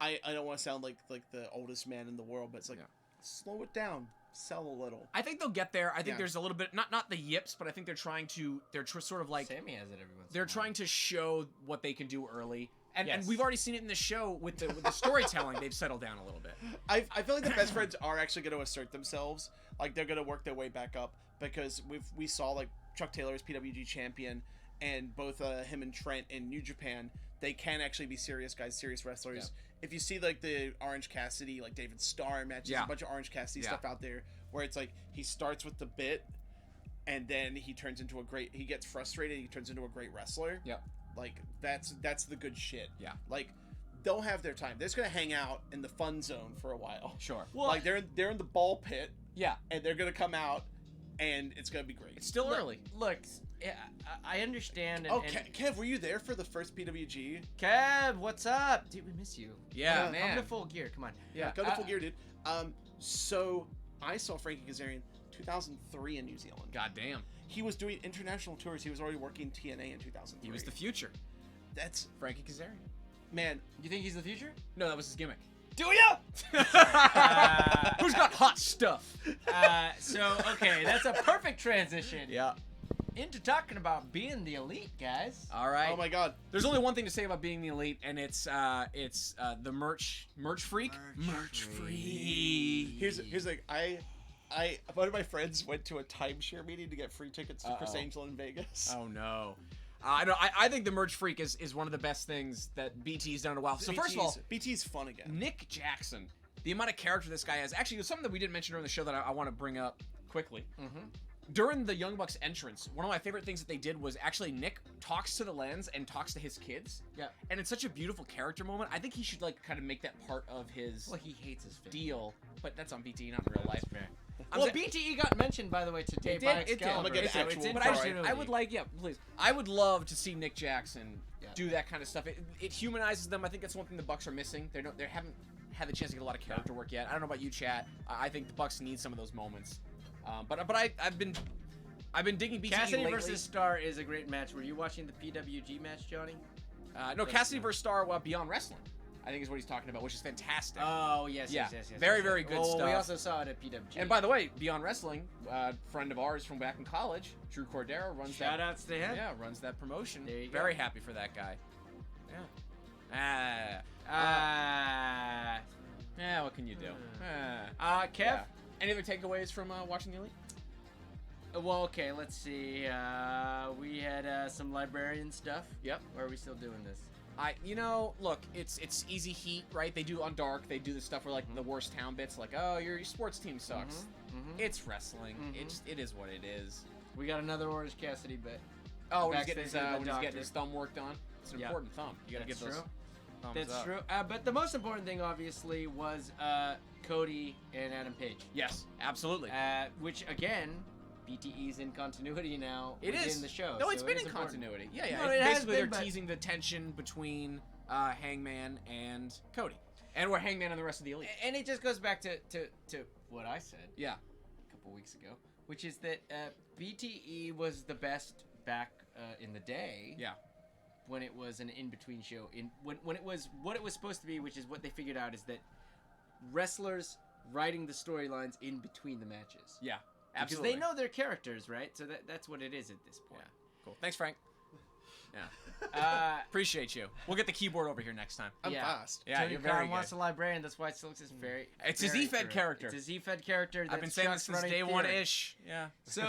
I don't want to sound like the oldest man in the world, but it's like slow it down, sell a little. I think they'll get there. I think Yeah. there's a little bit not the yips, but I think they're trying to sort of like Sammy has it every once. they're trying to show what they can do early. And Yes. we've already seen it in the show with the storytelling. They've settled down a little bit. I feel like the best friends are actually going to assert themselves. Like they're going to work their way back up, because we saw like Chuck Taylor as PWG champion, and both him and Trent in New Japan, they can actually be serious guys, serious wrestlers. If you see like the Orange Cassidy, like David Starr matches, a bunch of Orange Cassidy stuff out there, where it's like he starts with the bit, and then he gets frustrated, he turns into a great wrestler. Yep. Like that's the good shit. Yeah. Like they'll have their time. They're just gonna hang out in the fun zone for a while. Sure. Well, Like they're in the ball pit, Yeah. and they're gonna come out and it's gonna be great. It's still early. Look, I understand. And, Oh, and Kev, were you there for the first PWG? Kev, what's up? Dude, we miss you. Yeah, Come man. to Full Gear. Come on. Yeah, go to Full Gear, dude. So I saw Frankie Kazarian 2003 in New Zealand. God damn. He was doing international tours. He was already working TNA in 2003. He was the future. That's Frankie Kazarian. man. You think he's the future? No, that was his gimmick. Do ya? Who's got hot stuff? Okay, that's a perfect transition Yeah. into talking about being the elite, guys. All right. Oh my God. There's only one thing to say about being the elite, and it's the merch freak. Merch free. Here's like one of my friends went to a timeshare meeting to get free tickets to Chris Angel in Vegas. Oh no. I think the merch freak is one of the best things that BT's done in a while. So first of all, BT's fun again. Nick Jackson, the amount of character this guy has. Actually, there's something that we didn't mention during the show that I want to bring up quickly. Mm-hmm. During the Young Bucks entrance, one of my favorite things that they did was actually Nick talks to the lens and talks to his kids. Yeah. And it's such a beautiful character moment. I think he should like kind of make that part of his Well, he hates his family. deal, but that's on BT, not in real life. Fair. I'm Well, saying- BTE got mentioned, by the way, today It by did, it did. Excalibur. I'm gonna get so actual it's in But Sorry. I would like, yeah, please. I would love to see Nick Jackson do that kind of stuff. It humanizes them. I think that's one thing the Bucks are missing. They haven't had the chance to get a lot of character work yet. I don't know about you, chat. I think the Bucks need some of those moments. But I've been digging BTE Cassidy lately. versus Star is a great match. Were you watching the PWG match, Johnny? No, Cassidy versus Star Beyond Wrestling, I think is what he's talking about, which is fantastic. Oh, yes. Very, very good We stuff. also saw it at PWG. And by the way, Beyond Wrestling, friend of ours from back in college, Drew Cordero, runs that. Shout-outs to him. Yeah, runs that promotion. There you go. Very happy for that guy. Yeah. Yeah, what can you do? Kev? Yeah. Any other takeaways from watching the Elite? Well, okay, let's see. We had some librarian stuff. Yep. Or are we still doing this? Look, it's easy heat, right? They do on Dark. They do the stuff where like the worst town bits, like, oh, your sports team sucks. It's wrestling. It is what it is. We got another Orange Cassidy bit. Oh, when he's getting his Backstage with the when he's getting doctor. his thumb worked on. It's an important thumb. You gotta That's give those true. thumbs That's up. true. But the most important thing, obviously, was Cody and Adam Page. Yes, absolutely. Which, again, BTE's in continuity now It within is the show. No, it's so been it is in important. continuity. Yeah. No, It's it has basically, been, they're but- teasing the tension between Hangman and Cody, and we're Hangman and the rest of the Elite. And it just goes back to what I said Yeah. a couple weeks ago, which is that BTE was the best back in the day. Yeah. When it was an in-between show, when it was what it was supposed to be, which is what they figured out, is that wrestlers writing the storylines in between the matches. Yeah. Because Absolutely. they know their characters, right? So that's what it is at this point. Yeah. Cool. Thanks, Frank. Yeah. Appreciate you. We'll get the keyboard over here next time. I'm Yeah. fast. Yeah, Tony you're Khan very wants good. a librarian. That's why Silks is very. It's a very Z-Fed correct. character. It's a Z-Fed character. I've been that's saying Chuck's this since running day theory. one-ish. Yeah. So,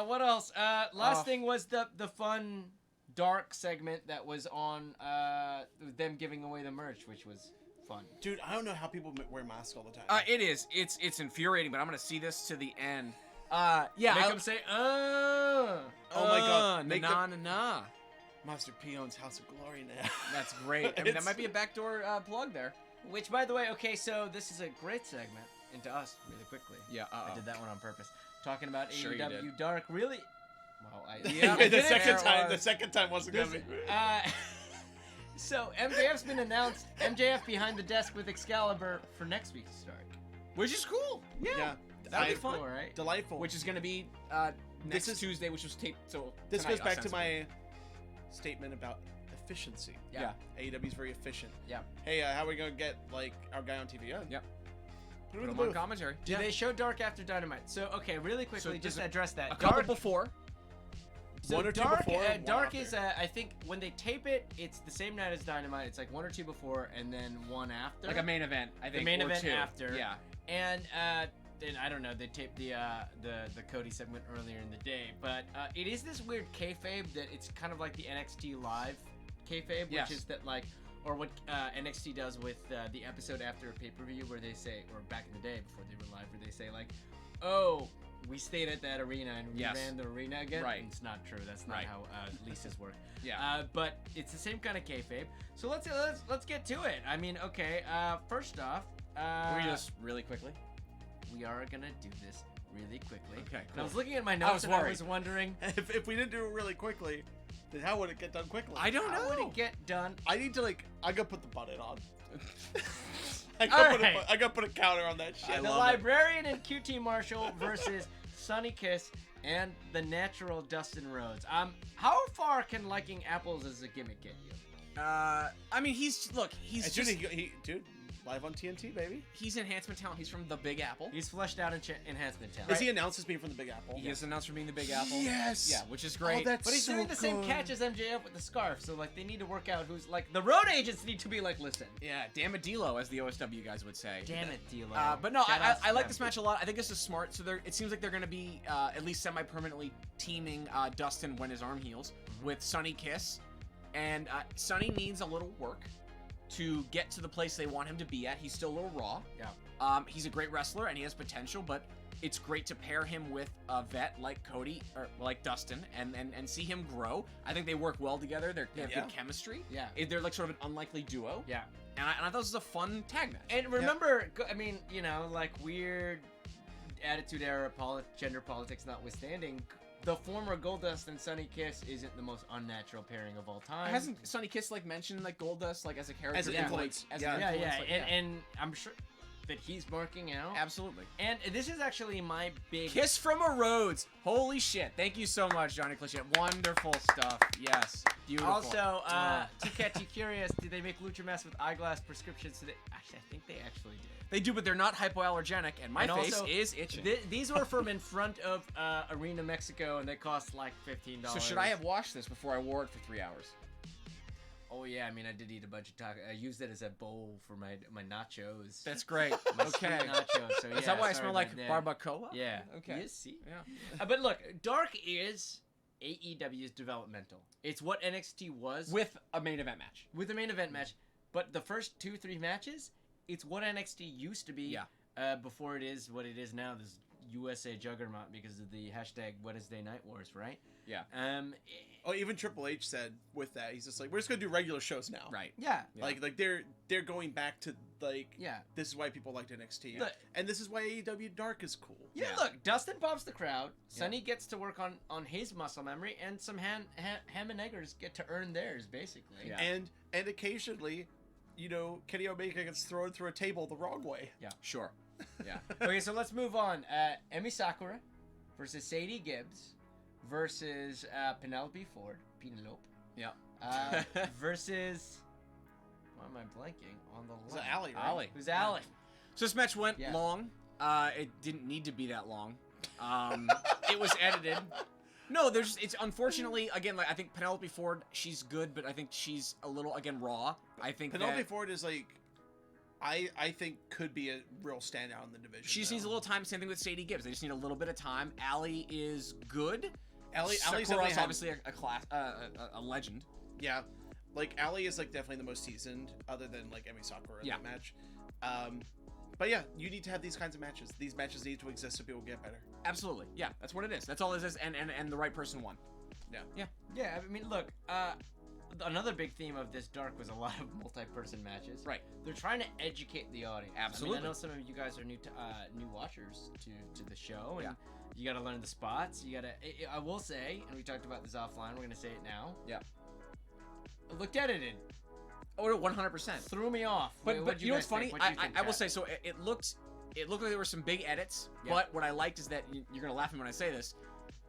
what else? Last thing was the fun dark segment that was on them giving away the merch, which was fun. Dude, I don't know how people wear masks all the time. It is. It's infuriating, but I'm gonna see this to the end. Yeah. Make them say, Oh my God. Make Nah, nah, nah. Master P owns House of Glory now. That's great. I mean, that might be a backdoor plug there. Which, by the way, okay, so this is a great segment into us really quickly. Yeah. I did that one on purpose. Talking about Sure you AEW did. Dark, really? Well, Yeah, I the did it. second There time. was. The second time wasn't gonna be. So MJF's been announced. MJF behind the desk with Excalibur for next week's start. Which is cool. Yeah. That'd be I- fun. Cool, right? Delightful. Which is gonna be next is- Tuesday, which was taped. So This tonight, goes back to ostensibly. my statement about efficiency. Yeah. AEW's very efficient. Yeah. Hey, how are we gonna get like our guy on TV? Yeah. Yep. Put Put him in them the on booth. commentary. Do they show Dark after Dynamite? So, okay, really quickly, So just there's address that. A couple Dark, before. so One or two Dark, before, one Dark after. is, I think, when they tape it, it's the same night as Dynamite. It's like one or two before and then one after. Like a main event, I think. The main or event two. after. Yeah. And then I don't know, they taped the Cody segment earlier in the day, but it is this weird kayfabe that it's kind of like the NXT Live kayfabe, Yes. which is that like, or what NXT does with the episode after a pay-per-view where they say, or back in the day before they were live, where they say like, oh, we stayed at that arena and we Yes. ran the arena again. Right. It's not true. That's not Right. how leases work. Yeah. But it's the same kind of kayfabe. So let's get to it. I mean, okay. First off, Can we just really quickly? we are gonna do this really quickly. Okay, And I cool. was looking at my I notes was and I worried. was wondering, If we didn't do it really quickly, then how would it get done quickly? I don't how would know. it get done? I need to I gotta put the button on. I Alright. gotta put a counter on that shit. The Librarian and QT Marshall versus Sonny Kiss and the natural Dustin Rhodes. How far can liking apples as a gimmick get you? I mean, he's And just, dude, live on TNT, baby. he's enhancement talent. He's from the Big Apple. He's fleshed out enhancement talent. Is he announced as being from the Big Apple? He is announced for being the Big Apple. Yes. Yeah, which is great. Oh, that's But he's so doing the same good. catch as MJF with the scarf, so like they need to work out who's like the road agents need to be like, listen. Yeah, damn it, D-Lo, as the OSW guys would say. Damn it, D'Lo. But no, Shout outs I to like them. this match a lot. I think this is smart. So it seems like they're going to be at least semi-permanently teaming Dustin when his arm heals with Sonny Kiss. And Sonny needs a little work to get to the place they want him to be at. He's still a little raw. Yeah. He's a great wrestler and he has potential, but it's great to pair him with a vet like Cody or like Dustin and see him grow. I think they work well together. They have Yeah. good chemistry. Yeah. They're like sort of an unlikely duo. Yeah. And I thought this was a fun tag match. And remember, I mean, you know, like weird attitude era gender politics notwithstanding, the former Goldust and Sonny Kiss isn't the most unnatural pairing of all time. Hasn't Sonny Kiss like mentioned like Goldust like as a character? As an like, influence. as Yeah. an Yeah, influence, yeah, like, and I'm sure that he's marking out. absolutely. And this is actually my big Kiss from a Rhodes. Holy shit! Thank you so much, Johnny Cliché. Wonderful stuff. Yes, beautiful. Also, to catch you curious, did they make Lucha Masks with eyeglass prescriptions today? Actually, I think they actually did. they do, but they're not hypoallergenic, and my And face also, is itching. These were from in front of Arena Mexico, and they cost like $15. So should I have washed this before I wore it for 3 hours? Oh yeah, I mean I did eat a bunch of tacos. I used it as a bowl for my nachos. That's great. My sweet Okay. nachos. So yeah, Is that why I sorry smell like about that. barbacoa? Yeah. Okay. You see. Yeah. But look, Dark is AEW's developmental. It's what NXT was With a main event match. with the main event match. But the first 2-3 matches, it's what NXT used to be. Yeah. Before it is what it is now. This USA juggernaut because of the hashtag Wednesday Night Wars, right? Yeah. Oh, even Triple H said with that, he's just like, we're just gonna do regular shows now. Right. Yeah. Yeah. Like they're going back to like, Yeah. this is why people liked NXT, Look- and this is why AEW Dark is cool. Yeah, Yeah. look, Dustin pops the crowd. Sonny gets to work on his muscle memory, and some ham and eggers get to earn theirs, basically. Yeah. And occasionally, you know, Kenny Omega gets thrown through a table the wrong way. Sure. Yeah. Okay, so let's move on. Emi Sakura versus Sadie Gibbs versus Penelope Ford. Yeah. Versus... Why am I blanking on the It's line? Allie, right? Allie. Who's Allie? So this match went Yeah. long. It didn't need to be that long. It was edited. No, it's unfortunately again like I think Penelope Ford, she's good, but I think she's a little again raw. I think Penelope that Ford is like, I think could be a real standout in the division. she just though. needs a little time. Same thing with Sadie Gibbs. They just need a little bit of time. Allie is good. Allie's Sakura's definitely had- obviously a class, a legend. Yeah, like Allie is like definitely the most seasoned, other than like Emi Sakura in Yeah. that match. But yeah, you need to have these kinds of matches. These matches need to exist so people get better. Absolutely, yeah, that's what it is. That's all it is, and the right person won. Yeah, I mean, look, another big theme of this Dark was a lot of multi-person matches. Right. They're trying to educate the audience. Absolutely. I mean, I know some of you guys are new watchers to the show, and Yeah. you got to learn the spots. You got to. I will say, and we talked about this offline. We're gonna say it now. Yeah. It looked edited. Oh, 100%. Threw me off. But What'd you know what's guys funny? think? What'd you think, I will Chad? say so. It looked like there were some big edits. Yeah. But what I liked is that you're gonna laugh at me when I say this.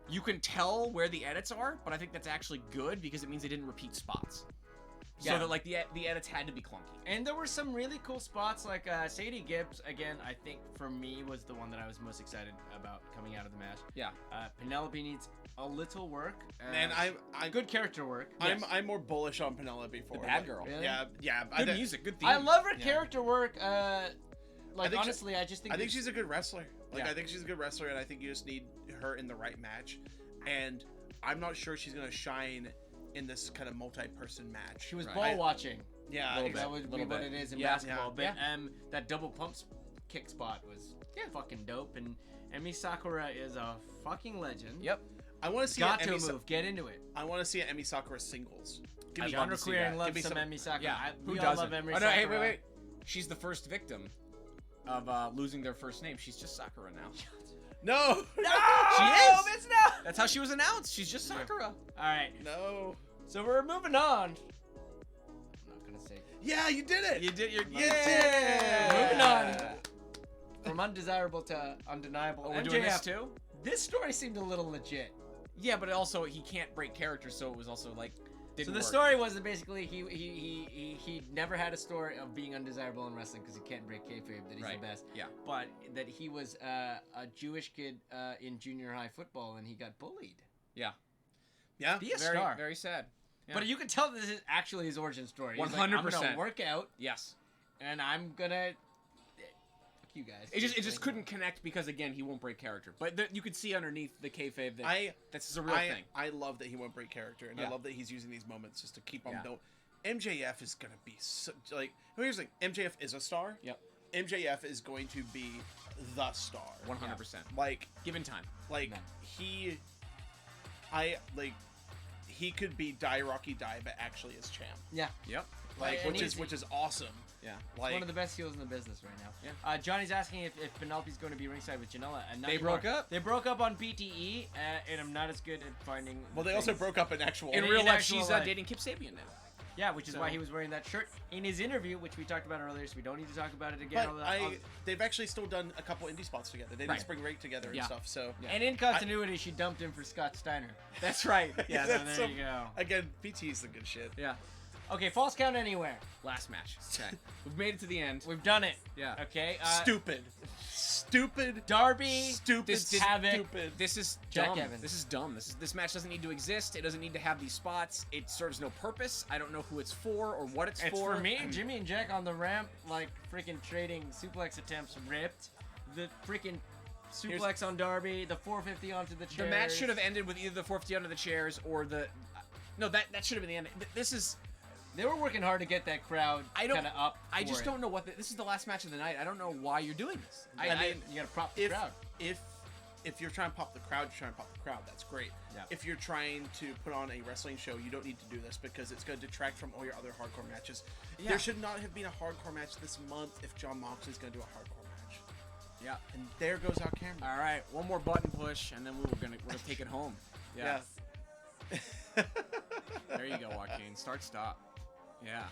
You can tell where the edits are, but I think that's actually good because it means they didn't repeat spots. Yeah. So that like the edits had to be clunky. And there were some really cool spots, like Sadie Gibbs, again, I think for me was the one that I was most excited about coming out of the match. Yeah. Penelope needs a little work. Man, I good character work. I'm more bullish on Penelope Ford. bad Like, girl. Really? Yeah. Good music, good theme. I love her Yeah. character work. Like, think honestly, I just think I think it's- she's a good wrestler. Like Yeah. I think she's a good wrestler, and I think you just need her in the right match. And I'm not sure she's gonna shine in this kind of multi-person match. she was Right. ball watching. Yeah, Little exactly. That would be little what bit. it is in Yeah. basketball. Yeah. But that double pump kick spot was fucking dope. And Emi Sakura is a fucking legend. Yep. I want to see Got an to Emi Sa- move. Get into it. I want to see an Emi Sakura singles. Give me Genre to see queering that. loves Give me some some- Emi Sakura. Yeah. We Who all doesn't? love Emi Oh no! Hey, Sakura. wait. She's the first victim of losing their first name. She's just Sakura now. No. No, She is. It's not. That's how she was announced. She's just Sakura. All right. No. So we're moving on. I'm not gonna say. Yeah, you did it. You did your. You did it. Moving on. From undesirable to undeniable. Oh, we're MJF, doing this too? This story seemed a little legit. Yeah, but also he can't break character, so it was also like. So the work. story was that basically he never had a story of being undesirable in wrestling because he can't break kayfabe that he's Right. the best. Yeah. But that he was a Jewish kid in junior high football and he got bullied. Yeah. Yeah. Be a Very, star. very sad. Yeah. But you can tell this is actually his origin story. He's like, 100%. I'm gonna work out Yes. and I'm gonna. Fuck you guys. It just couldn't connect because again he won't break character. But you could see underneath the kayfabe that that's a real thing. I love that he won't break character, and Yeah. I love that he's using these moments just to keep on Yeah. building. MJF is gonna be like. Here's the thing: MJF is a star. Yep. MJF is going to be the star. 100%. Like Given time. Like he could be Die Rocky Die, but actually is champ. Yeah. Yep. Like And which is awesome. Yeah. Like One of the best heels in the business right now. Yeah. Johnny's asking if Penelope's going to be ringside with Janela. And not They anymore. broke up? They broke up on PTE, and I'm not as good at finding. well, they also broke up in actual. In In real life, actual she's life. dating Kip Sabian now. Yeah, which is So- why he was wearing that shirt in his interview, which we talked about earlier, so we don't need to talk about it again. But they've actually still done a couple indie spots together. They did Right. Spring Break together and Yeah. stuff. So Yeah. And in continuity, she dumped him for Scott Steiner. That's right. Yeah, That's there so- you go. again, PT is the good shit. Yeah. Okay, false count anywhere. Last match. Okay. We've made it to the end. We've done it. Yeah. Okay. Stupid. Darby. Stupid. Havoc. Stupid. This is Jack dumb. Evans. This is dumb. This match doesn't need to exist. It doesn't need to have these spots. It serves no purpose. I don't know who it's for or what it's It's for. for me, Jimmy and Jack on the ramp, like freaking trading suplex attempts ripped. The freaking suplex on Darby, the 450 onto the chairs. The match should have ended with either the 450 under the chairs or the. No, that should have been the end. This is. They were working hard to get that crowd kind of up. I for just it. don't know what. This is the last match of the night. I don't know why you're doing this. I mean, you gotta prop the crowd. If you're trying to pop the crowd, you're trying to pop the crowd. That's great. Yeah. If you're trying to put on a wrestling show, you don't need to do this because it's going to detract from all your other hardcore matches. Yeah. There should not have been a hardcore match this month if John Moxley's going to do a hardcore match. Yeah. And there goes our camera. All right, one more button push, and then we're gonna take it home. Yeah. There you go, Joaquin. Start, stop. Yeah.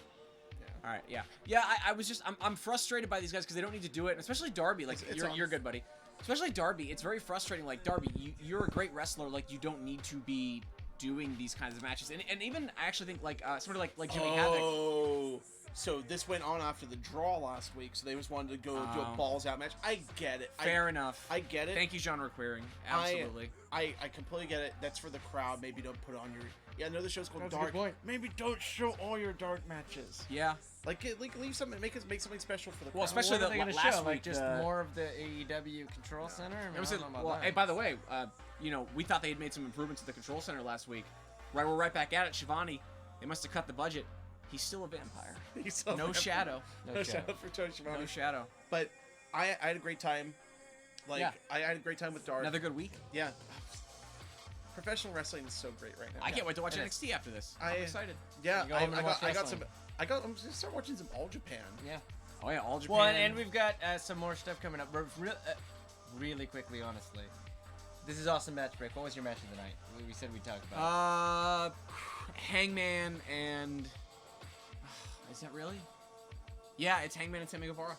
All right. Yeah. Yeah. I was just I'm frustrated by these guys because they don't need to do it, and especially Darby. Like you're good, buddy. Especially Darby. It's very frustrating. Like Darby, you're a great wrestler. Like you don't need to be doing these kinds of matches. And even I actually think like sort of like Jimmy Havoc. Oh, so this went on after the draw last week, so they just wanted to go do a balls out match. I get it. Fair enough. I get it. Thank you, genre queering. Absolutely. I completely get it. That's for the crowd. Maybe don't put on your. Yeah, I know the show's called That's a Dark. good point. Maybe don't show all your dark matches. Yeah. Like leave something, make something special for the crowd. Well, especially What are they gonna last show? week. Like just more of the AEW Control Center. I mean, It was I don't know about well, that. hey, by the way, we thought they had made some improvements to the control center last week. Right, we're right back at it. Shivani, they must have cut the budget. He's still a vampire. He's so No shadow. No shadow for Tony Schiavone. No shadow. But I had a great time. Like Yeah. I had a great time with Dark. Another good week. Yeah. Professional wrestling is so great right now. I can't wait to watch It is. NXT after this. I'm excited. Yeah, You go home and watch I got some. wrestling. I'm gonna start watching some All Japan. Yeah. Oh yeah, all Japan. Well, and we've got some more stuff coming up. But really quickly, honestly, this is awesome match break. What was your match of the night? We said we'd talk about. Hangman and is that really? Yeah, it's Hangman and Sammy Guevara.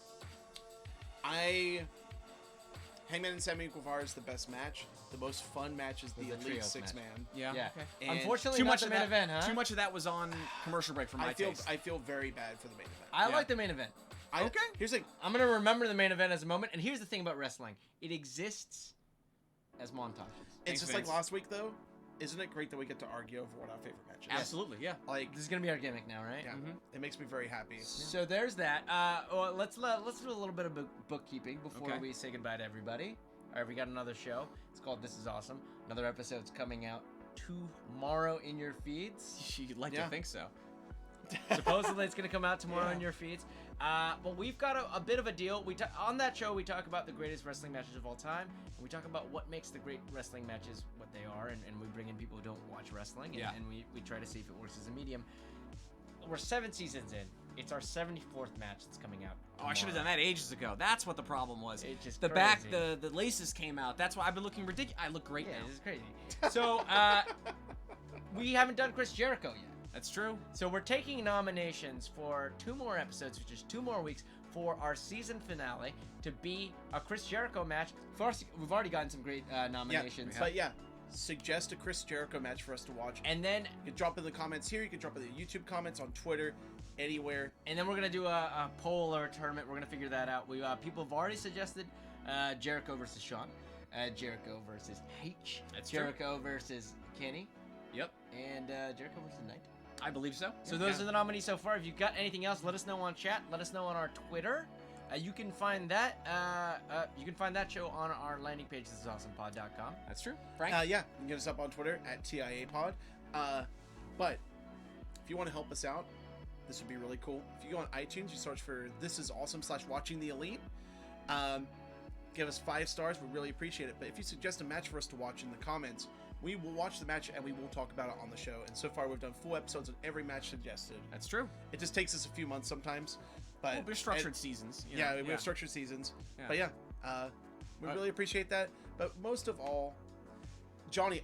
Hangman and Sammy Guevara is the best match. The most fun match is the The Elite trios Six match. Man. Yeah. Yeah. Okay. And Unfortunately, Too not much the of main that. event, huh? Too much of that was on commercial break for my taste. I feel very bad for the main event. I Yeah. like the main event. Okay. Here's the thing. I'm gonna remember the main event as a moment. And here's the thing about wrestling: it exists as montages. It's Thanks, just Vince. like last week though. Isn't it great that we get to argue over what our favorite match is? Absolutely. Yeah. Like, This is gonna be our gimmick now, right? yeah, Mhm. it makes me very happy. So there's that. Well, let's do a little bit of bookkeeping before Okay. we say goodbye to everybody. All right, we got another show. It's called This Is Awesome. Another episode's coming out tomorrow in your feeds. You'd like Yeah. to think so. Supposedly it's gonna come out tomorrow Yeah. in your feeds. But we've got a bit of a deal. On that show we talk about the greatest wrestling matches of all time. And we talk about what makes the great wrestling matches what they are, and we bring in people who don't watch wrestling, and, Yeah. and we try to see if it works as a medium. We're 7 seasons in. It's our 74th match that's coming out. Oh, I should have done that ages ago. That's what the problem was. It's just the crazy. back, the laces came out. That's why I've been looking ridiculous. I look great Yeah, now. this is crazy. So, we haven't done Chris Jericho yet. That's true. So we're taking nominations for 2 more episodes, which is 2 more weeks, for our season finale to be a Chris Jericho match. First, we've already gotten some great nominations. But yeah, suggest a Chris Jericho match for us to watch. And then You can drop in the comments here. You can drop in the YouTube comments, on Twitter, anywhere. we're gonna do a poll or a tournament. We're gonna figure that out. We people have already suggested Jericho versus Sean, Jericho versus H, That's true. Jericho versus Kenny, Yep. and Jericho versus Knight. I believe so. So those are the nominees so far. If you've got anything else, let us know on chat. Let us know on our Twitter. You can find that. You can find that show on our landing page. This is awesomepod.com. That's true. Frank? Yeah, you can get us up on Twitter at TIAPod. But if you want to help us out, this would be really cool. If you go on iTunes, you search for This Is Awesome / Watching the Elite. Give us 5 stars. We really appreciate it. But if you suggest a match for us to watch in the comments, we will watch the match and we will talk about it on the show. And so far, we've done full episodes of every match suggested. That's true. It just takes us a few months sometimes. But Well, we're structured seasons. you Yeah, know. we have structured seasons. Yeah. But yeah, we really appreciate that. But most of all, Johnny,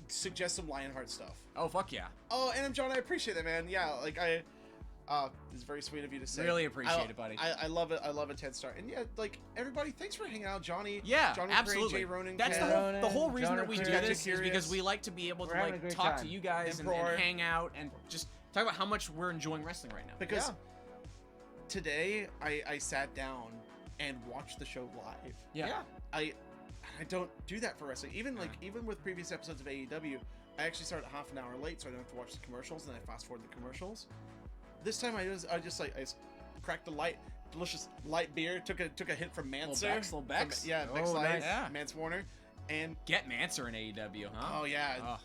suggest some Lionheart stuff. Oh, fuck yeah. Oh, and John, I appreciate that, man. Yeah, like it's very sweet of you to say. Really appreciate it, buddy. I love it. I love a 10-star. And yeah, like everybody, thanks for hanging out, Johnny. Yeah, Johnny absolutely. Jay Ronan, That's Ken. the whole reason John that we do Curious. this is because we like to be able to We're having a like great talk time. to you guys and Emperor. hang out and just talk about how much we're enjoying wrestling right now. Because today I sat down and watched the show live. Yeah. I don't do that for wrestling. Even even with previous episodes of AEW, I actually started half an hour late, so I don't have to watch the commercials, and I fast forward the commercials. This time I just cracked a delicious light beer, took a hit from Manser. Little Bex. Yeah, Oh, Bex Light, nice. Yeah. Mance Warner, and Get Manser in AEW, huh? oh yeah, Oh,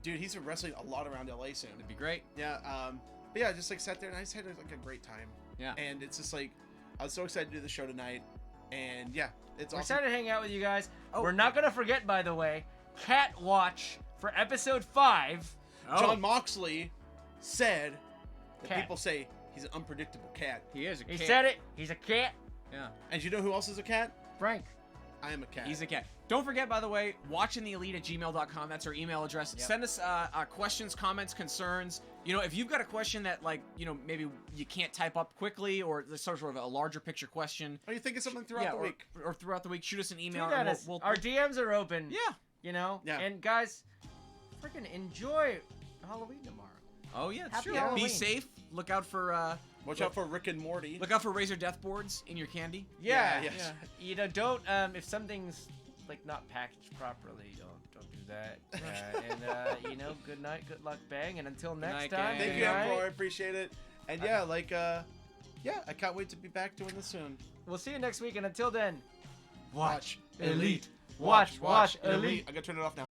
dude, he's wrestling a lot around LA soon. that'd be great. Yeah, but yeah, just like sat there and I just had like a great time. Yeah. And it's just like I was so excited to do the show tonight, and yeah, it's We're awesome. excited to hang out with you guys. Oh. We're not gonna forget, by the way, Cat Watch for episode 5. Oh, John Moxley said that Cat. people say he's an unpredictable cat. he is a He cat. said it. He's a cat. Yeah. And you know who else is a cat? Frank. I am a cat. He's a cat. Don't forget, by the way, watchingtheelite@gmail.com. That's our email address. Yep. Send us questions, comments, concerns. You know, if you've got a question that, like, you know, maybe you can't type up quickly, or there's sort of a larger picture question. Are you thinking something throughout the week? Or throughout the week, shoot us an email. Tweet at and us. Our DMs are open. yeah. You know? Yeah. And guys, freaking enjoy Halloween tomorrow. Oh yeah, it's Happy true. Halloween. Be safe. Look out for Watch out for Rick and Morty. look out for razor death boards in your candy. Yeah. Yeah, Yeah. You know, don't if something's like not packaged properly, don't do that. And you know, good night, good luck, bang, and until next night, time. gang. Thank good you, night. Emperor. I appreciate it. And yeah, like I can't wait to be back doing this soon. We'll see you next week, and until then, Watch Elite. Watch Elite. I gotta turn it off now.